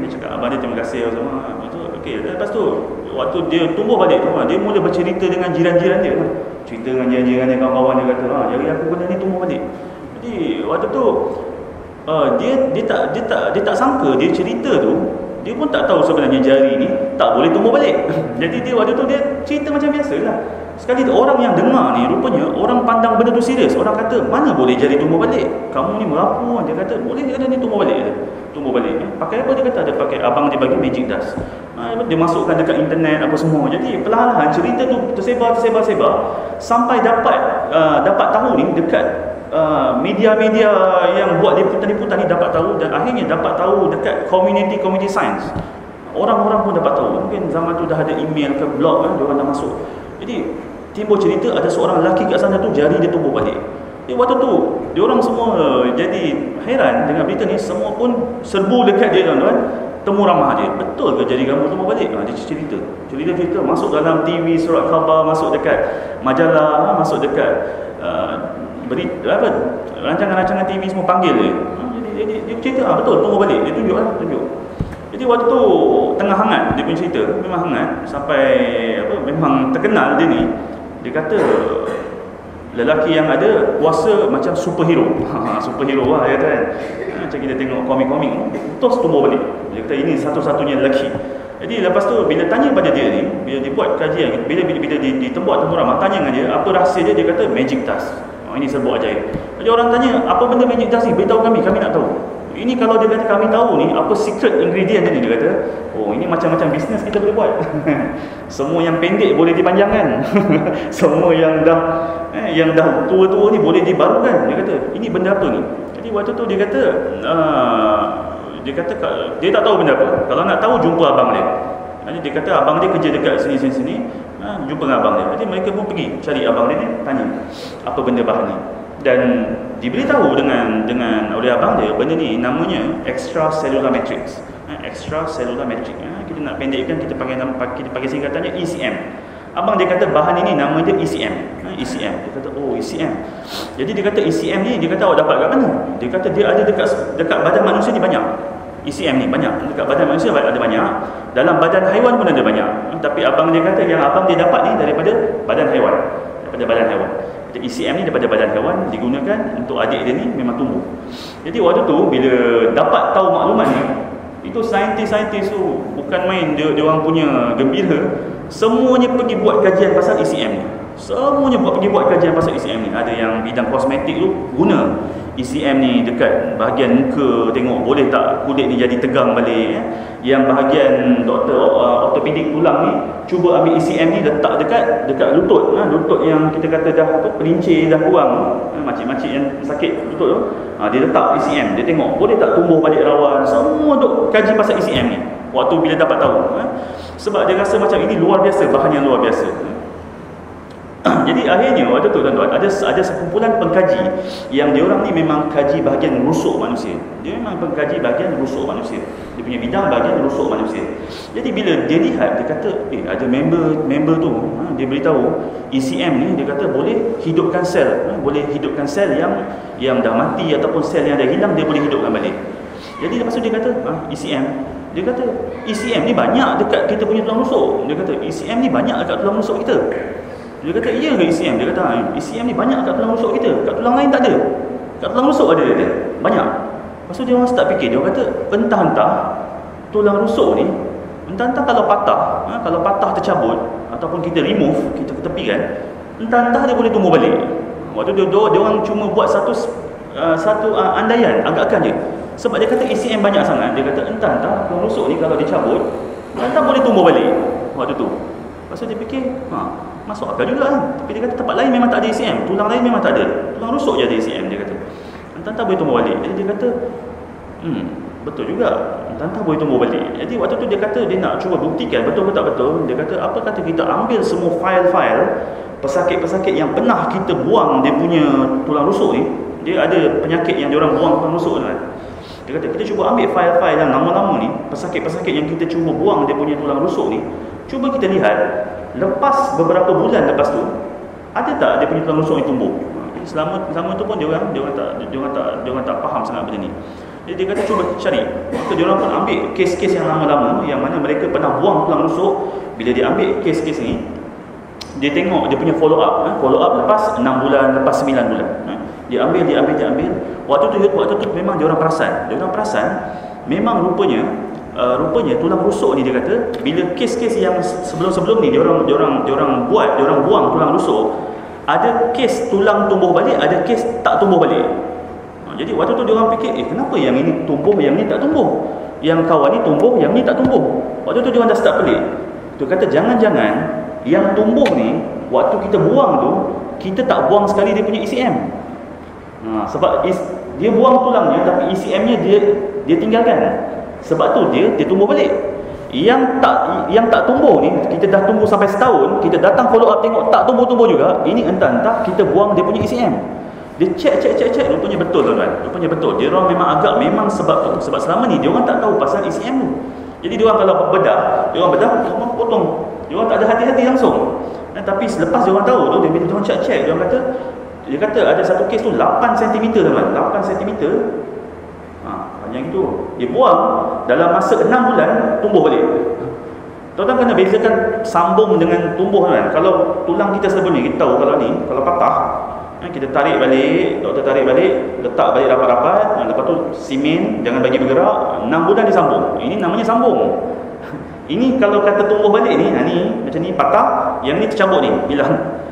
cakap abang dia terima kasih semua. Lepas tu waktu dia tumbuh balik tu, dia mula bercerita dengan jiran-jiran dia. Cerita dengan jiran-jiran dia, kawan-kawan dia kata, jari aku benda ni tumbuh balik. Jadi waktu tu dia tak sangka, dia cerita tu, dia pun tak tahu sebenarnya jari ni tak boleh tumbuh balik. Jadi dia waktu tu dia cerita macam biasalah. Sekali tu orang yang dengar ni, rupanya orang pandang benda tu serius. Orang kata, mana boleh jari tumbuh balik? Kamu ni merapu. Dia kata, boleh ada ni tumbuh balik. Pakai apa? Dia kata ada pakai, abang dia bagi magic dust. Dia masukkan dekat internet apa semua. Jadi perlahan-lahan cerita tu tersebar sampai dapat tahu ni dekat media-media yang buat liputan-liputan ni dapat tahu, dan akhirnya dapat tahu dekat community science. Orang-orang pun dapat tahu. Mungkin zaman tu dah ada email ke blog kan, diorang dah masuk. Jadi timbul cerita ada seorang lelaki kat sana tu jari dia tumbuh balik. Jadi waktu tu diorang semua jadi heran dengan berita ni. Semua pun serbu dekat dia tuan-tuan, temu ramah dia. Betul ke jari kamu tumbuh balik? Dia cerita masuk dalam TV, surat khabar, masuk dekat majalah, masuk dekat rancangan-rancangan TV semua panggil dia. Jadi dia cerita betul tumbuh balik. Dia tunjuk. Jadi waktu tu tengah hangat dia punya cerita, memang hangat sampai memang terkenal dia ni. Dia kata Lelaki yang ada kuasa macam superhero. Superhero lah ya kan. Macam kita tengok komik-komik, terus tumbuh balik. Dia kata ini satu-satunya lelaki. Jadi lepas tu bila tanya pada dia ni, bila dia buat kajian, bila ditembak temu ramah, tanya dengan dia, apa rahsia dia? Dia kata magic dust. Ini serbuk ajaib. Jadi orang tanya, apa benda magic dust ni? Beritahu kami nak tahu. Ini kalau dia kata kami tahu ni, apa secret ingredient dia ni? Dia kata, oh ini macam-macam bisnes kita boleh buat. Semua yang pendek boleh dipanjangkan. Semua yang dah tua-tua ni boleh dibarukan. Dia kata, ini benda apa ni? Jadi waktu tu dia kata, dia tak tahu benda apa. Kalau nak tahu, jumpa abang dia. Jadi dia kata abang dia kerja dekat sini, jumpa dengan abang dia. Jadi mereka pun pergi cari abang dia ni, tanya apa benda bahan ni. Dan diberitahu dengan oleh abang dia, benda ni namanya extracellular matrix. Extracellular matrix. Kita nak pendekkan, kita pakai singkatannya ECM. Abang dia kata bahan ini nama dia ECM. ECM. Dia kata, oh ECM. Jadi dia kata ECM ni, dia kata awak dapat kat mana? Dia kata dia ada dekat badan manusia ni banyak. ECM ni banyak. Dekat badan manusia ada banyak. Dalam badan haiwan pun ada banyak. Tapi abang dia kata yang abang dia dapat ni daripada badan haiwan. Daripada badan haiwan. Jadi ECM ni daripada badan haiwan digunakan untuk adik dia ni memang tumbuh. Jadi waktu tu bila dapat tahu maklumat ni, itu saintis-saintis tu bukan main dia orang punya gembira. Semuanya pergi buat kajian pasal ECM ni. Semuanya pergi buat kajian pasal ECM ni. Ada yang bidang kosmetik tu guna ECM ni dekat bahagian muka, tengok boleh tak kulit ni jadi tegang balik. Yang bahagian doktor ortopedik tulang ni cuba ambil ECM ni letak dekat lutut. Lutut yang kita kata dah pelincir dah kurang, makcik-makcik yang sakit lutut tu, dia letak ECM, dia tengok boleh tak tumbuh balik rawan. Semua duk kaji pasal ECM ni waktu bila dapat tahu. Sebab dia rasa macam ini luar biasa, bahan yang luar biasa. Jadi akhirnya waktu tu tuan-tuan, ada sekumpulan pengkaji yang diorang ni memang kaji bahagian rusuk manusia. Dia memang pengkaji bahagian rusuk manusia. Dia punya bidang bahagian rusuk manusia. Jadi bila dia lihat, dia kata, ada member tu, dia beritahu ECM ni, dia kata boleh hidupkan sel, boleh hidupkan sel yang dah mati ataupun sel yang dah hilang, dia boleh hidupkan balik. Jadi lepas tu dia kata, ECM, dia kata ECM ni banyak dekat kita punya tulang rusuk. Dia kata ECM ni banyak dekat tulang rusuk kita. Dia kata, iya ke ECM? Dia kata, ECM ni banyak kat tulang rusuk kita. Kat tulang lain tak ada. Kat tulang rusuk ada, dia kata. Banyak. Lepas tu dia orang start fikir. Dia kata, entah-entah tulang rusuk ni, entah-entah kalau patah tercabut, ataupun kita remove, kita ketepikan, entah-entah dia boleh tumbuh balik. Waktu dia orang cuma buat satu andaian, agak-agak je. Sebab dia kata ECM banyak sangat. Dia kata, entah-entah tulang rusuk ni kalau dicabut, entah-entah boleh tumbuh balik. Waktu tu. Lepas tu dia fikir, masuk akal juga kan. Tapi dia kata tempat lain memang tak ada ECM, tulang lain memang tak ada, tulang rusuk je ada ECM. Dia kata entah-entah boleh tumbuh balik. Jadi dia kata betul juga, entah-entah boleh tumbuh balik. Jadi waktu tu dia kata dia nak cuba buktikan betul ke tak betul. Dia kata apa kata kita ambil semua file-file pesakit-pesakit yang pernah kita buang dia punya tulang rusuk ni. Dia ada penyakit yang diorang buang tulang rusuk kan. Dia kata kita cuba ambil file-file yang lama-lama ni, pesakit-pesakit yang kita cuba buang dia punya tulang rusuk ni, cuba kita lihat lepas beberapa bulan lepas tu ada tak dia punya tulang rusuk ni tumbuh. Selama tu pun dia orang tak faham sangat benda ni. Jadi dia kata cuba cari. Maka dia orang pun ambil kes-kes yang lama-lama yang mana mereka pernah buang tulang rusuk. Bila dia ambil kes-kes ni, dia tengok dia punya follow up lepas 6 bulan, lepas 9 bulan. Dia ambil. Waktu tu memang dia orang perasan memang rupanya tulang rusuk ni, dia kata bila kes-kes yang sebelum-sebelum ni dia orang buang tulang rusuk, ada kes tulang tumbuh balik, ada kes tak tumbuh balik. Jadi waktu tu dia orang fikir, kenapa yang ini tumbuh, yang ni tak tumbuh, yang kawan ni tumbuh, yang ni tak tumbuh. Waktu tu dia orang dah start pelik. Dia kata jangan-jangan yang tumbuh ni waktu kita buang tu, kita tak buang sekali dia punya ECM. Sebab dia buang tulangnya tapi ECM-nya dia tinggalkan. Sebab tu dia tumbuh balik. Yang tak tumbuh ni, kita dah tunggu sampai setahun, kita datang follow up tengok tak tumbuh-tumbuh juga. Ini entah-entah kita buang dia punya ECM. Dia cek, rupanya betul tuan-tuan. Rupanya betul. Dia orang memang sebab tu. Sebab selama ni dia orang tak tahu pasal ECM tu. Jadi dia orang kalau bedah, dia orang potong. Dia orang tak ada hati-hati langsung. Tapi selepas dia orang tahu tu, dia orang cek, dia kata ada satu kes tu 8 cm tuan-tuan. 8 cm. Yang itu dia buang dalam masa 6 bulan tumbuh balik. Tuan-tuan kena bezakan sambung dengan tumbuh kan. Kalau tulang kita sebelum ni kita tahu kalau patah Kita tarik balik, doktor tarik balik, letak balik rapat-rapat, lepas tu simen, jangan bagi bergerak, 6 bulan disambung. Ini namanya sambung. Ini kalau kata tumbuh balik ni, ni macam ni patah, yang ni tercabut ni, hilang.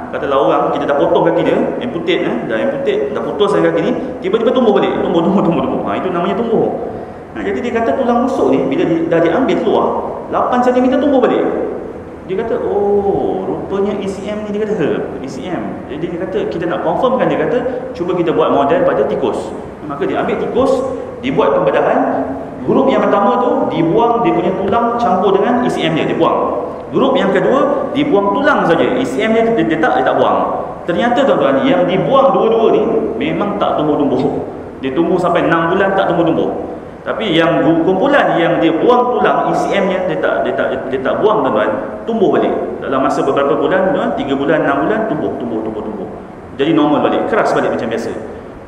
Katalah orang kita dah potong kaki dia, amputate dah putus kaki ni, tiba-tiba tumbuh balik, tumbuh. Itu namanya tumbuh. Jadi dia kata tulang rusuk ni bila dah diambil keluar 8 cm tumbuh balik. Dia kata, oh, rupanya ECM ni, dia kata ECM. Jadi dia kata kita nak confirmkan, dia kata cuba kita buat model pada tikus. Maka dia ambil tikus, dibuat pembedahan. Grup yang pertama tu dibuang dia punya tulang campur dengan ECM dia buang. Grup yang kedua dibuang tulang saja, ECM dia tak buang. Ternyata tuan-tuan, yang dibuang dua-dua ni memang tak tumbuh-tumbuh. Dia tumbuh sampai 6 bulan tak tumbuh-tumbuh. Tapi yang kumpulan yang dia buang tulang, ECM-nya dia tak buang tuan-tuan, tumbuh balik. Dalam masa beberapa bulan, 3 bulan, 6 bulan tumbuh. Jadi normal balik, keras balik macam biasa.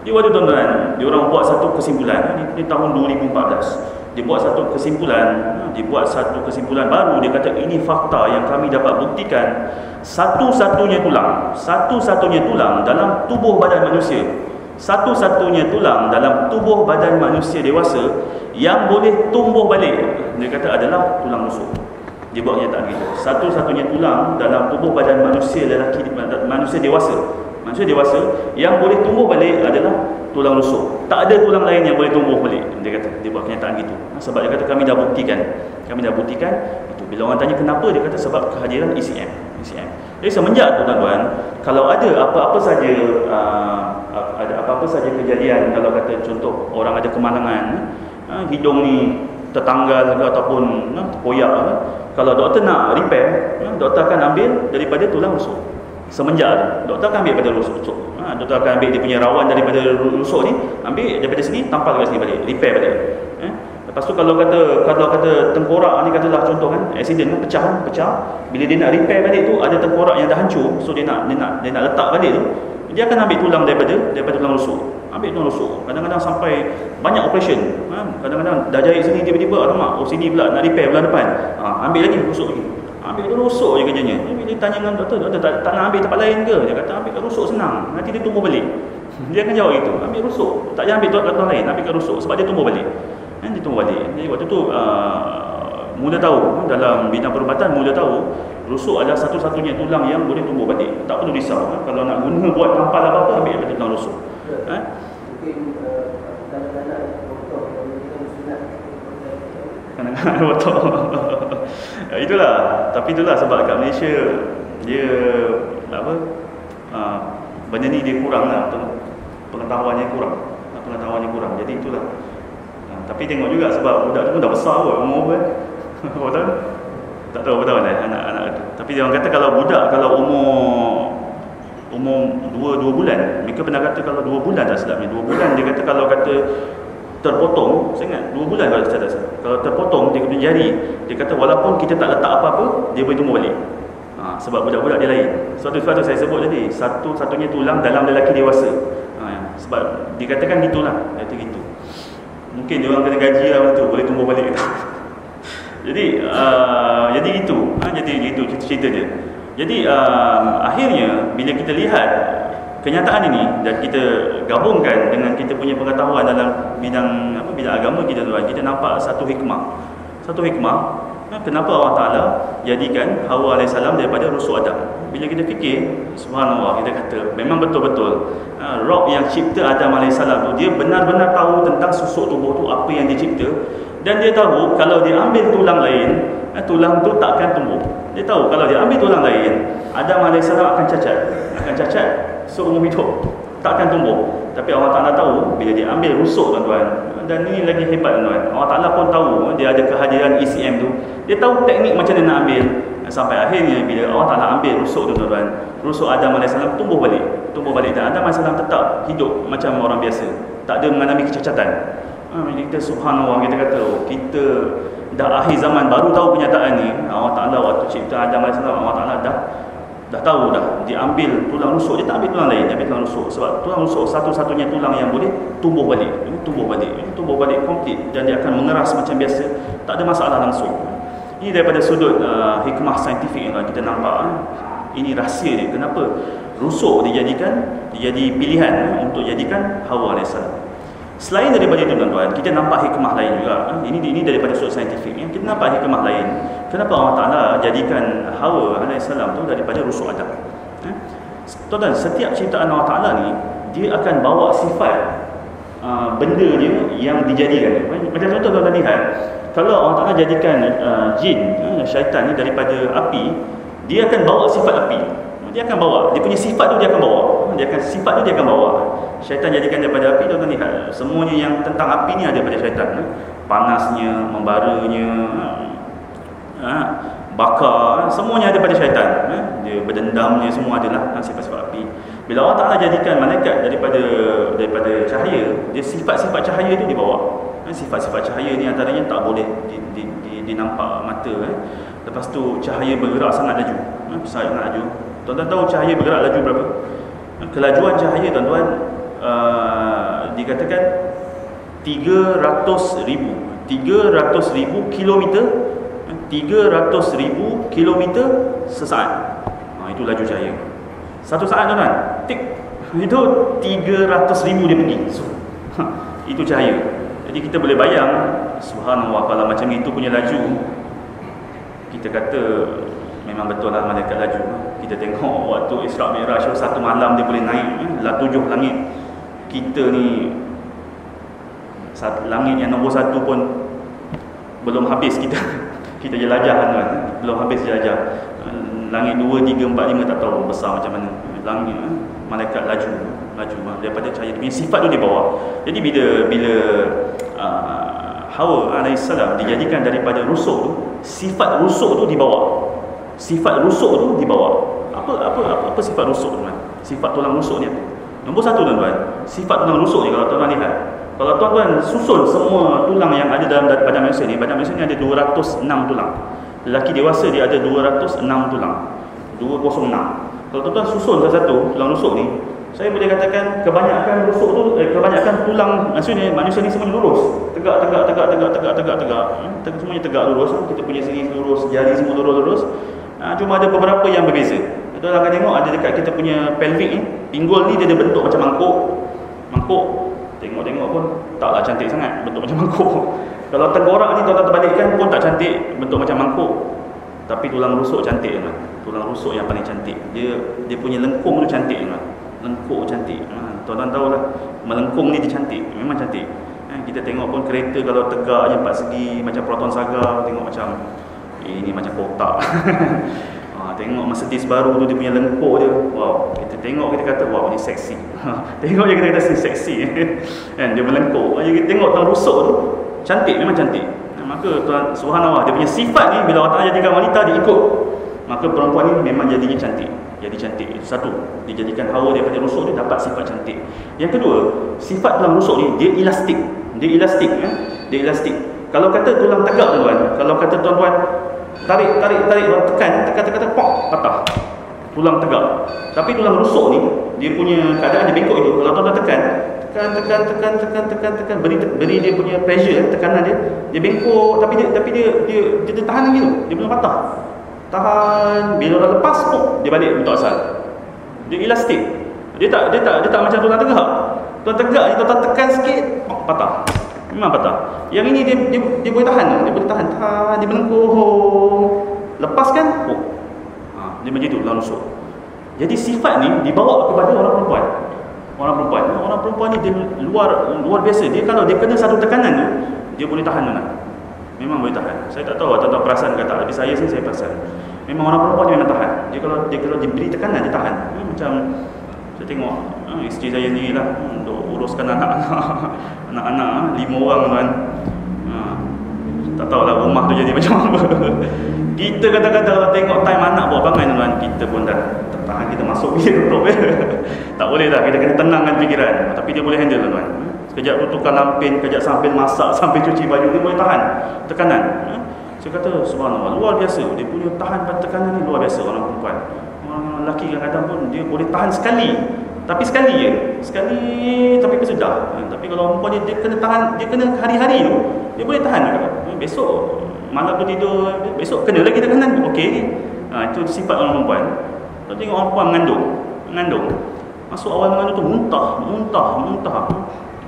Jadi waktu tuan-tuan, dia orang buat satu kesimpulan ni tahun 2014. Dia buat satu kesimpulan baru. Dia kata ini fakta yang kami dapat buktikan, satu-satunya tulang dalam tubuh badan manusia, satu-satunya tulang dalam tubuh badan manusia dewasa yang boleh tumbuh balik, dia kata adalah tulang rusuk. Dia buat kenyataan gitu. Satu-satunya tulang dalam tubuh badan manusia lelaki, manusia dewasa yang boleh tumbuh balik adalah tulang rusuk. Tak ada tulang lain yang boleh tumbuh balik. Dia kata, dia buat kenyataan gitu. Sebab dia kata kami dah buktikan itu. Bila orang tanya kenapa, dia kata sebab kehadiran ECM. Jadi semenjak tu tuan-tuan, kalau ada apa-apa saja kejadian, kalau kata contoh orang ada kemalangan, hidung ni tertanggal ke ataupun terkoyak, kalau doktor nak repair, doktor akan ambil daripada tulang rusuk. Semenjak doktor akan ambil daripada rusuk. Doktor akan ambil dia punya rawan daripada rusuk ni, ambil daripada sini, tampal kat sini balik, repair balik. Lepas tu kalau kata tengkorak ni, katalah contoh kan, accident kan, pecah. Bila dia nak repair balik tu, ada tengkorak yang dah hancur, so dia nak letak balik tu, dia akan ambil tulang daripada tulang rusuk. Ambil tulang rusuk. Kadang-kadang sampai banyak operation. Kadang-kadang dah jahit sini, tiba-tiba alamak, sini pula nak repair bulan depan. Ambil lagi rusuk lagi. Ambil rusuk je kerjanya. Bila tanya dengan doktor tak nak ambil tempat lain ke? Dia kata ambil kat rusuk senang, nanti dia tumbuh balik. Dia akan jawab gitu. Ambil rusuk. Tak payah ambil tempat lain, ambil kat rusuk sebab dia tumbuh balik. Dia tumbuh balik. Jadi waktu tu mula tahu, dalam bidang perubatan mula tahu rusuk adalah satu-satunya tulang yang boleh tumbuh balik. Tak perlu risau. Kalau nak guna buat tampal apa-apa, ambil daripada tulang rusuk. Kanak-kanak botol. Itulah. Tapi itulah sebab kat Malaysia dia benda ni dia kurang lah, pengetahuannya kurang. Jadi itulah. Tapi tengok juga sebab budak tu pun dah besar kot, umur kan. Berapa tahun? Tak tahu berapa tahun anak-anak tu. Tapi dia orang kata kalau budak, kalau umur 2 bulan, mereka pernah kata kalau 2 bulan tak silap ni, 2 bulan dia kata kalau kata terpotong, saya ingat 2 bulan kalau saya tak salah. Kalau terpotong dia punya jari, dia kata walaupun kita tak letak apa-apa, dia boleh tumbuh balik. Sebab budak-budak dia lain. Suatu saya sebut tadi, satu-satunya tulang dalam lelaki dewasa. Sebab dikatakan gitulah, kata gitu. Mungkin dia orang kena gaji lah tu, boleh tumbuh balik. Jadi itu. Jadi itu cerita dia. Jadi akhirnya bila kita lihat kenyataan ini dan kita gabungkan dengan kita punya pengetahuan dalam bidang agama kita nampak satu hikmah. Kenapa Allah Ta'ala jadikan Hawa AS daripada rusuk Adam. Bila kita fikir, subhanallah, kita kata memang betul-betul Rob yang cipta Adam AS tu, dia benar-benar tahu tentang susuk tubuh tu, apa yang dia cipta. Dan dia tahu kalau dia ambil tulang lain, tulang tu takkan tumbuh. Dia tahu kalau dia ambil tulang lain, Adam AS akan cacat seumur hidup, takkan tumbuh. Tapi Allah Ta'ala tahu bila dia ambil rusuk tuan-tuan. Dan ini lagi hebat tuan-tuan, Allah Ta'ala pun tahu dia ada kehadiran ECM tu. Dia tahu teknik macam mana nak ambil. Sampai akhirnya bila Allah Ta'ala ambil rusuk tu tuan-tuan, rusuk Adam AS tumbuh balik. Dan Adam AS tetap hidup macam orang biasa, tak ada mengalami kecacatan. Kita subhanallah, kita kata kita dah akhir zaman baru tahu kenyataan ni. Allah Ta'ala waktu cipta Adam AS, Allah Ta'ala dah tahu dah, dia ambil tulang rusuk, dia tak ambil tulang lain, dia ambil tulang rusuk. Sebab tulang rusuk satu-satunya tulang yang boleh tumbuh balik komplit, dan dia akan mengeras macam biasa, tak ada masalah langsung. Ini daripada sudut hikmah saintifik yang kita nampak. Ini rahsia dia. Kenapa rusuk jadi pilihan untuk jadikan Hawa alaihissalam. Selain daripada itu tuan-tuan, kita nampak hikmah lain juga. Ini daripada sudut saintifik. Kita nampak hikmah lain. Kenapa Allah Ta'ala jadikan Hawa alaihissalam tu daripada rusuk Adam? Tuan-tuan, setiap ciptaan Allah Ta'ala ni, dia akan bawa sifat benda dia yang dijadikan. Macam contoh tuan-tuan lihat, kalau Allah Ta'ala jadikan jin, syaitan ni daripada api, dia akan bawa sifat api. Dia akan bawa, dia punya sifat tu dia akan bawa. Sifat tu dia akan bawa. Syaitan jadikan daripada api, tuan-tuan lihat, semuanya yang tentang api ni ada pada syaitan. Panasnya, membaranya, bakar, semuanya ada pada syaitan. Dia berdendamnya, semua adalah sifat-sifat api. Bila Allah Ta'ala jadikan malaikat daripada cahaya, dia sifat-sifat cahaya tu dibawa. Sifat-sifat cahaya ni antaranya tak boleh dinampak mata. Lepas tu cahaya bergerak sangat laju, sangat laju. Tuan-tuan tahu cahaya bergerak laju berapa? Kelajuan cahaya tuan-tuan dikatakan 300,000 kilometer, 300,000 kilometer sesaat. Itu laju cahaya. Satu saat tuan-tuan, tik, itu 300,000 dia pergi. Itu cahaya. Jadi kita boleh bayang, subhanallah, kalau macam itu punya laju, kita kata memang betul lah malaikat laju. Kita tengok waktu Isra' Mi'raj, satu malam dia boleh naik 7 langit. Kita ni langit yang nombor 1 pun belum habis kita jelajah kan, belum habis jelajah. Langit 2, 3, 4, 5 tak tahu besar macam mana. Langit malaikat laju daripada cahaya, dia punya sifat tu dia bawa. Jadi bila Hawa alaihissalam dijadikan daripada rusuk tu, sifat rusuk tu dibawa. Apa sifat rusuk tu? Sifat tulang rusuk ni apa? Nombor 1 tuan-tuan, sifat tulang rusuk ni kalau tuan-tuan lihat, kalau tuan-tuan susun semua tulang yang ada dalam badan manusia ni ada 206 tulang. Lelaki dewasa dia ada 206 tulang, 206. Kalau tuan-tuan susun satu-satu tulang rusuk ni, saya boleh katakan kebanyakan rusuk tu, kebanyakan tulang manusia ni semuanya lurus, tegak. Semuanya tegak lurus. Kita punya sini lurus, jari semua lurus. Cuma ada beberapa yang berbeza. Kita akan tengok ada dekat kita punya pelvic ni, pinggul ni dia ada bentuk macam mangkuk. Tengok pun taklah cantik sangat, bentuk macam mangkuk. Kalau tengkorak ni tuan-tuan terbalikkan pun tak cantik, bentuk macam mangkuk. Tapi tulang rusuk cantik kan. Tulang rusuk yang paling cantik. Dia punya lengkung tu cantik kan. Lengkung cantik. Tuan-tuan tahulah, melengkung ni dia cantik, memang cantik. Kita tengok pun kereta kalau tegak je 4 segi macam Proton Saga, tengok macam ini macam kotak. Tengok Mercedes baru tu dia punya lengkung dia, wow, kita tengok kita kata wow ni seksi. Tengok je kita kata seksi. Kan dia melengkung. Jadi kita tengok tulang rusuk tu cantik, memang cantik. Maka tuan subhanallah, dia punya sifat ni bila Allah Ta'ala jadikan wanita dia ikut, maka perempuan ni memang jadinya cantik. Jadi cantik. Itu satu, dijadikan Hawa daripada rusuk dia dapat sifat cantik. Yang kedua, sifat tulang rusuk ni dia elastik. Dia elastik. Kalau kata tulang tegak tuan-tuan, kalau kata tuan-tuan tarik, tekan, pok, patah. Tulang tegak. Tapi tulang rusuk ni dia punya keadaan dia bengkok itu. Kalau tuan-tuan tekan, beri dia punya pressure, tekanan dia bengkok, tapi dia tahan lagi tu. Dia belum patah. Tahan, bila dah lepas dia balik untuk asal. Dia elastik. Dia tak macam tulang tegak. Tulang tegak ni tuan tekan sikit, patah. Memang patah. Yang ini dia boleh tahan. Dia boleh tahan, dia melengkung. Lepaskan, dia macam tu tulang rusuk. Jadi sifat ni dibawa kepada orang perempuan. Orang perempuan ni dia luar biasa. Dia kalau dia kena satu tekanan tu, dia boleh tahan mana? Memang boleh tahan. Saya tak tahu tuan-tuan perasan ke tak, tapi saya perasan. Memang orang perempuan ni memang tahan. Dia kalau diberi tekanan dia tahan. Macam saya tengok isteri saya ni lah untuk uruskan anak-anak 5 orang kan. Tak tahulah rumah tu jadi macam apa. Kita kadang-kadang tengok time anak buat bangai tuan, kita pun dah tahan, kita masuk fikir tutup. Tak boleh dah, kita kena tenangkan fikiran. Tapi dia boleh handle tuan. Sekejap tu tukar lampin, kejap sambil masak, sambil cuci baju, dia boleh tahan tekanan. Saya kata subhanallah, luar biasa. Dia punya tahan pada tekanan ni luar biasa orang perempuan. Orang lelaki kadang-kadang pun dia boleh tahan sekali. Tapi sekali je. Tapi sudah. Tapi kalau perempuan dia kena tahan, dia kena hari-hari tu. Dia boleh tahan juga. Besok malam tu tidur, besok kena lagi tekanan. Okey. Itu sifat orang perempuan. Kalau tengok orang perempuan mengandung. Masuk awal mengandung tu muntah.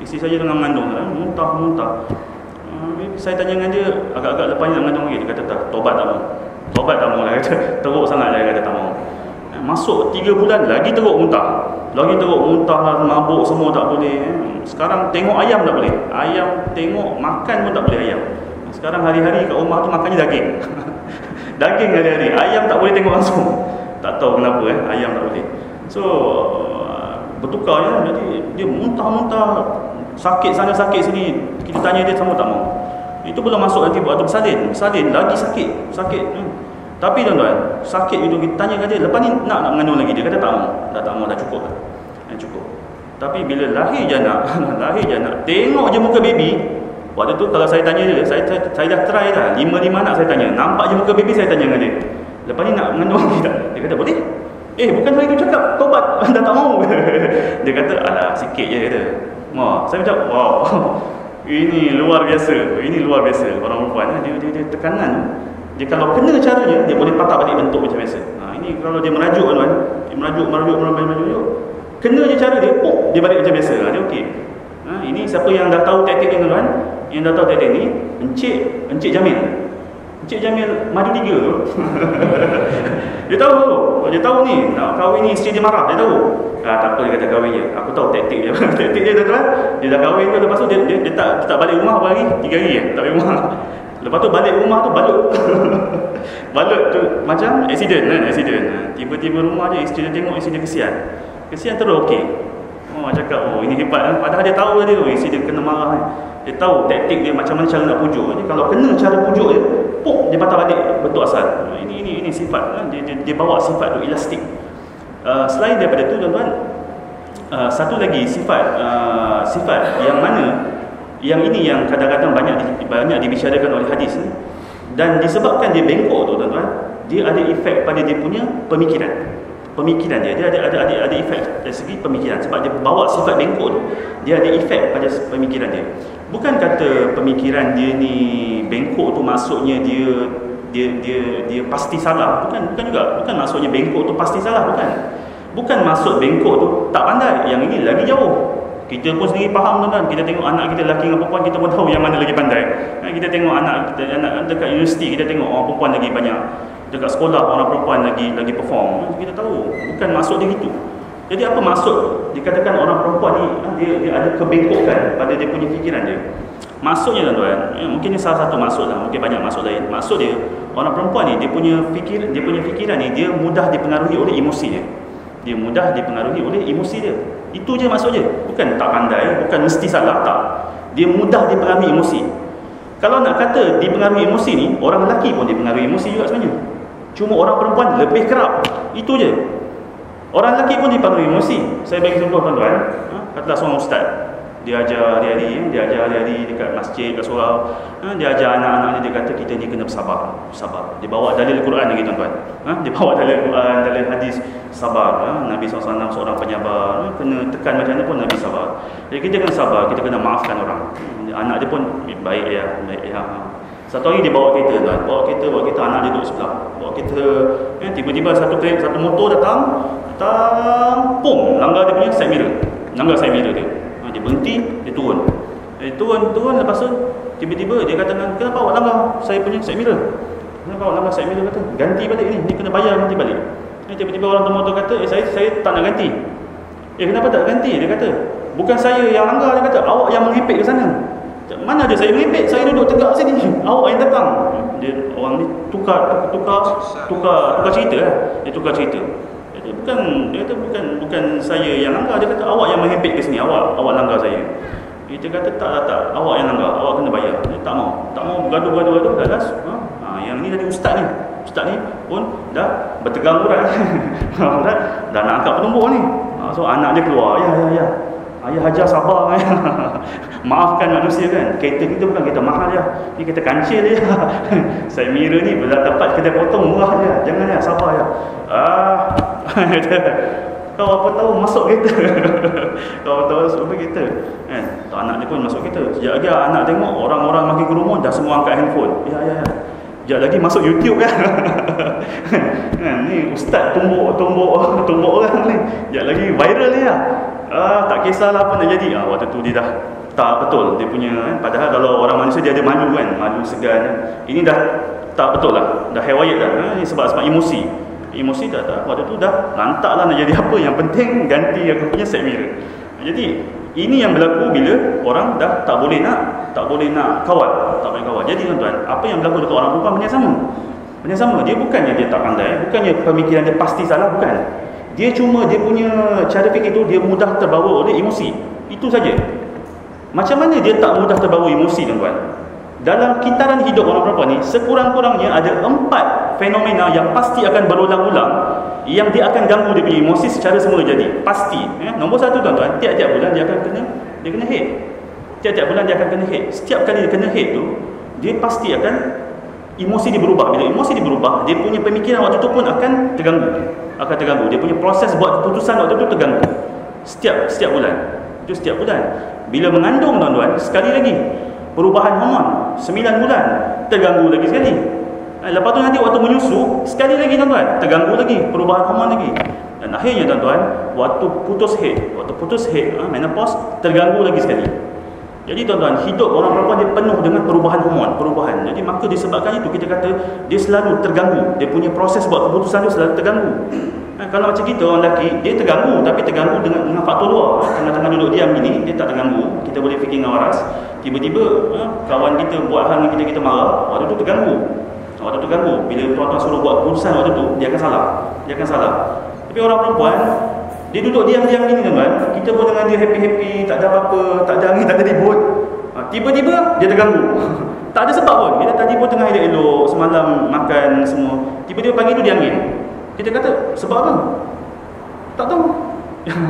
Isteri saya dengan mengandung, muntah. Saya tanya dengan dia, agak-agak lepas ni nak mengandung lagi. Dia kata tak, tobat tak mau lah kata. Teruk sangat lah, dia kata tak mau. Masuk 3 bulan lagi teruk muntah lah, mabuk semua tak boleh. Sekarang tengok ayam tak boleh. Ayam tengok makan pun tak boleh ayam. Sekarang hari-hari kat rumah tu makannya daging. Daging hari-hari. Ayam tak boleh tengok langsung. Tak tahu kenapa ayam tak boleh. So bertukar ya. Jadi dia muntah, sakit sana sakit sini. Kita tanya dia sama tak mau. Itu belum masuk nanti buat bersalin lagi sakit. Tapi tuan-tuan, sakit itu kita tanya dia, lepas ni nak mengandung lagi. Dia kata tak mau, dah cukup. Tapi bila lahir je anak, tengok je muka baby. Waktu tu kalau saya tanya dia, saya dah try dah 5 anak saya tanya. Nampak je muka baby, saya tanya dengan dia, lepas ni nak mengandung lagi tak? Dia kata boleh. Bukan hari tu cakap tobat, dah tak mau. Dia kata alah sikit je kata. Saya macam wow. Ini luar biasa orang perempuan. Dia tekanan. Dia kalau kena caranya, dia boleh patah balik bentuk macam biasa. Ini kalau dia merajuk tuan, dia merajuk. Kena je cara dia, dia balik macam biasa. Dia okey. Ini siapa yang dah tahu taktik ni tuan? Yang dah tahu taktik ni, Encik Jamil. Encik Jamil maju 3 tu. Dia tahu ni, nak kahwin ni isteri dia marah, dia tahu. Tak apa, dia kata kahwin je. Aku tahu taktik dia. Taktik dia tuan. Dia dah kahwin tu, lepas tu dia tak balik rumah berapa hari? 3 hari tak balik rumah. Lepas tu balik rumah tu balut. Balut tu macam accident. Tiba-tiba rumah je, isteri dia tengok, isteri dia kesian terus okey. Cakap ini hebat. Padahal dia tahu tadi tu isteri dia kena marah. Dia tahu taktik dia macam mana cara nak pujuk. Jadi kalau kena cara pujuk dia, dia patah balik bentuk asal. Ini sifat. Dia bawa sifat tu elastik. Selain daripada tu tuan-tuan, satu lagi sifat yang mana yang ini yang kadang-kadang banyak dibicarakan oleh hadis ni, dan disebabkan dia bengkok tu tuan-tuan, dia ada efek pada dia punya pemikiran dia ada efek dari segi pemikiran. Sebab dia bawa sifat bengkok tu, dia ada efek pada pemikiran dia. Bukan kata pemikiran dia ni bengkok tu maksudnya dia pasti salah, bukan juga. Bukan maksudnya bengkok tu pasti salah, bukan maksud bengkok tu tak pandai. Yang ini lagi jauh. Kita pun sendiri faham tuan-tuan. Kita tengok anak kita lelaki dengan perempuan, kita pun tahu yang mana lagi pandai. Kita tengok anak dekat universiti, kita tengok orang perempuan lagi banyak. Dekat sekolah orang perempuan lagi perform. Kita tahu. Bukan maksud dia gitu. Jadi apa maksud dikatakan orang perempuan ni dia ada kebengkokan pada dia punya fikiran dia? Maksudnya tuan-tuan, mungkin ini salah satu maksud lah, mungkin banyak maksud lain. Maksud dia, orang perempuan ni dia punya fikiran ni dia mudah dipengaruhi oleh emosi dia. Itu je maksud dia. Bukan tak pandai, bukan mesti salah, tak. Dia mudah dipengaruhi emosi. Kalau nak kata dipengaruhi emosi ni, orang lelaki pun dipengaruhi emosi juga sebenarnya. Cuma orang perempuan lebih kerap. Itu je. Orang lelaki pun dipengaruhi emosi. Saya bagi contoh tuan-tuan. Katalah seorang ustaz, dia ajar hari-hari dekat masjid, kat surau. Dia ajar anak-anak dia kata kita ni kena bersabar. Dia bawa dalil Quran lagi tuan-tuan. Dia bawa dalil Quran, dalil hadis, sabar. Nabi SAW seorang penyabar. Kena tekan macam mana pun Nabi sabar. Jadi kita kena sabar, kita kena maafkan orang. Anak dia pun baik ya. Satu hari dia bawa kereta tuan. Bawa kereta, anak dia duduk sebelah. Bawa kereta, tiba-tiba satu motor datang, langgar dia punya side mirror. Dia. Dia berhenti, dia turun. Lepas tu tiba-tiba dia kata, kenapa awak langgar saya punya side mirror? Kenapa awak langgar side mirror? Kata, ganti balik ni kena bayar ganti balik. Tiba-tiba orang motor kata, saya tak nak ganti. Kenapa tak ganti? Dia kata, bukan saya yang langgar. Dia kata, awak yang mengipik ke sana. Mana ada saya mengipik? Saya duduk tegak sini. Awak yang datang. Orang ni tukar cerita lah. Dia tukar cerita. Dia kata bukan saya yang langgar. Dia kata awak yang menghimpit ke sini, awak langgar saya. Dia kata tak, awak yang langgar, awak kena bayar. Dia tak mau bergaduh dah. Yang ni tadi ustaz ni pun dah bertegang berat. dah nak angkat penumbuk ni. So anak dia keluar, ya ayah hajar sabar. Maafkan manusia kan. Kereta kita bukan kereta mahal ya. Ni kereta kancil je. Side mirror ni bila dapat kedai potong murah je. Jangan ya, sabar ya. Kau apa tahu masuk kereta. Kau tahu masuk kereta. Anak dia pun masuk kereta. Sekejap lagi anak tengok orang-orang makin kerumun, dah semua angkat handphone. Ya. Sekejap lagi masuk YouTube kan. Ni ustaz tumbuk orang ni. Sekejap lagi viral ni lah. Tak kisahlah apa nak jadi. Waktu tu dia dah tak betul dia punya padahal kalau orang manusia dia ada malu kan, malu segan. Ini dah tak betul lah, dah haywayat dah. Ini sebab emosi dah waktu tu dah lantak lah nak jadi apa, yang penting ganti aku punya set mirror. Jadi ini yang berlaku bila orang dah tak boleh nak kawal, tak boleh kawal. Jadi tuan-tuan, apa yang berlaku dekat orang perempuan benda sama. Dia bukannya dia tak pandai, bukannya pemikiran dia pasti salah, bukan. Dia cuma dia punya cara fikir tu dia mudah terbawa oleh emosi. Itu saja. Macam mana dia tak mudah terbawa emosi, tuan-tuan? Dalam kintaran hidup orang perempuan ni, sekurang-kurangnya ada 4 fenomena yang pasti akan berulang-ulang, yang dia akan ganggu dia punya emosi secara semula jadi. Pasti. Nombor 1, tuan-tuan, tiap-tiap bulan dia kena head. Tiap-tiap bulan dia akan kena head. Setiap kali dia kena head tu, dia pasti akan emosi dia berubah. Bila emosi dia berubah, dia punya pemikiran waktu tu pun akan terganggu. Dia punya proses buat keputusan waktu tu terganggu. Setiap bulan. Itu setiap bulan. Bila mengandung, tuan-tuan, sekali lagi perubahan hormon 9 bulan terganggu lagi sekali. Lepas tu nanti waktu menyusu sekali lagi, tuan-tuan, terganggu lagi perubahan hormon lagi. Dan akhirnya, tuan-tuan, waktu putus head menopause, terganggu lagi sekali. Jadi, tuan-tuan, hidup orang perempuan dia penuh dengan perubahan hormon. Jadi maka disebabkan itu kita kata dia selalu terganggu. Dia punya proses buat keputusan tu selalu terganggu. Kalau macam kita orang lelaki, dia terganggu, tapi terganggu dengan faktor luar. Tengah-tengah duduk diam gini, dia tak terganggu. Kita boleh fikir dengan waras. Tiba-tiba kawan kita buat hal dengan kita marah, waktu tu terganggu. Bila tuan-tuan suruh buat keputusan waktu tu, dia akan salah. Tapi orang perempuan, dia duduk diam-diam gini, teman. Kita pun dengan dia happy-happy, tak ada apa-apa, tak ada angin, tak ada ribut. Tiba-tiba dia terganggu. Tak ada sebab pun. Kita tadi pun tengah elok-elok, semalam makan semua. Tiba-tiba pagi tu dia angin. Kita kata, sebab apa? Tak tahu.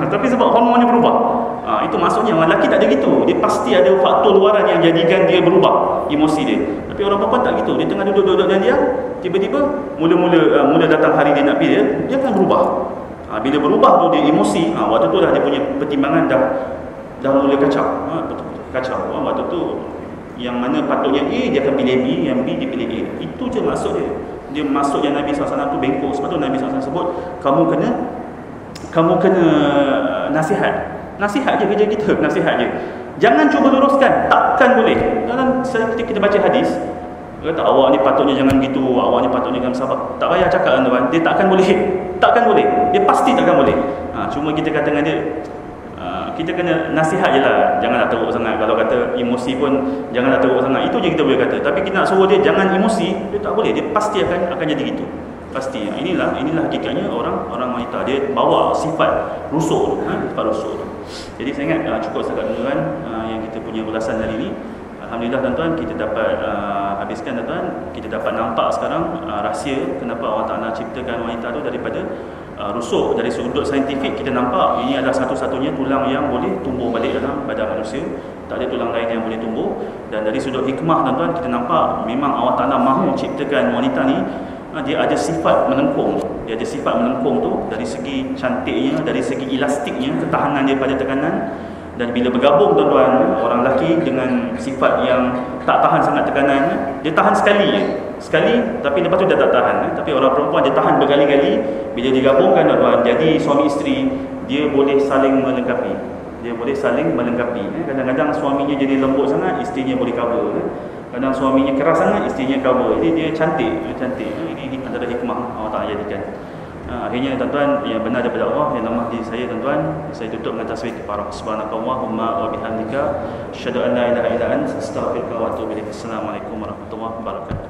Tapi sebab hormonnya berubah. Itu maksudnya orang lelaki tak ada gitu. Dia pasti ada faktor luaran yang jadikan dia berubah emosi dia. Tapi orang perempuan tak gitu. Dia tengah duduk-duduk dan dia tiba-tiba mula datang hari dia nak pergi, dia akan berubah. Bila berubah tu dia emosi, waktu tu dah dia punya pertimbangan dah mula kacau. Kacau. Waktu tu yang mana patutnya A dia akan pilih B, yang B dia pilih A. Itu je maksud dia. Dia maksud yang Nabi SAW tu bengkok. Sebab tu Nabi SAW sebut, kamu kena nasihat je kerja kita, nasihat je. Jangan cuba luruskan, takkan boleh. Dalam kita baca hadis, dia kata awak ni patutnya jangan gitu, awak ni patutnya jangan sabar. Tak payah cakap, tuan, dia takkan boleh. Dia pasti takkan boleh. Cuma kita kata dengan dia, kita kena nasihat je lah. Janganlah teruk sangat. Kalau kata emosi pun janganlah teruk sangat. Itu je kita boleh kata. Tapi kita nak suruh dia jangan emosi, dia tak boleh. Dia pasti akan jadi gitu. Pasti. Inilah hakikatnya orang wanita. Dia bawa sifat rusuk tu. Sifat rusuk tu. Jadi saya ingat cukup setakat dulu kan yang kita punya ulasan hari ini. Alhamdulillah, tuan-tuan, kita dapat habiskan, tuan-tuan. Kita dapat nampak sekarang rahsia kenapa Allah Ta'ala ciptakan wanita tu daripada rusuk. Dari sudut saintifik kita nampak ini adalah satu-satunya tulang yang boleh tumbuh balik dalam badan manusia. Tak ada tulang lain yang boleh tumbuh. Dan dari sudut hikmah, tuan-tuan, kita nampak memang Allah Ta'ala mahu ciptakan wanita ni. Dia ada sifat melengkung. Tu dari segi cantiknya, dari segi elastiknya, ketahanan dia pada tekanan. Dan bila bergabung, tuan-tuan, orang lelaki dengan sifat yang tak tahan sangat tekanan, dia tahan sekali, tapi lepas tu dia tak tahan. Tapi orang perempuan dia tahan berkali-kali. Bila digabungkan, tuan-tuan, jadi suami isteri, dia boleh saling melengkapi. Kadang-kadang suaminya jadi lembut sangat, isterinya boleh cover. Kadang suaminya keras sangat, isterinya cover. Jadi dia cantik. Ini antara hikmah Allah Ta'ala jadikan. Akhirnya, tuan-tuan, yang benar daripada Allah, yang lemah di saya, tuan-tuan, saya tutup dengan tasbih kepada Subhanakallahumma wa bihamdika, asyhadu an la ilaha illa anta, astaghfiruka wa atubu ilaik. Assalamualaikum warahmatullahi wabarakatuh.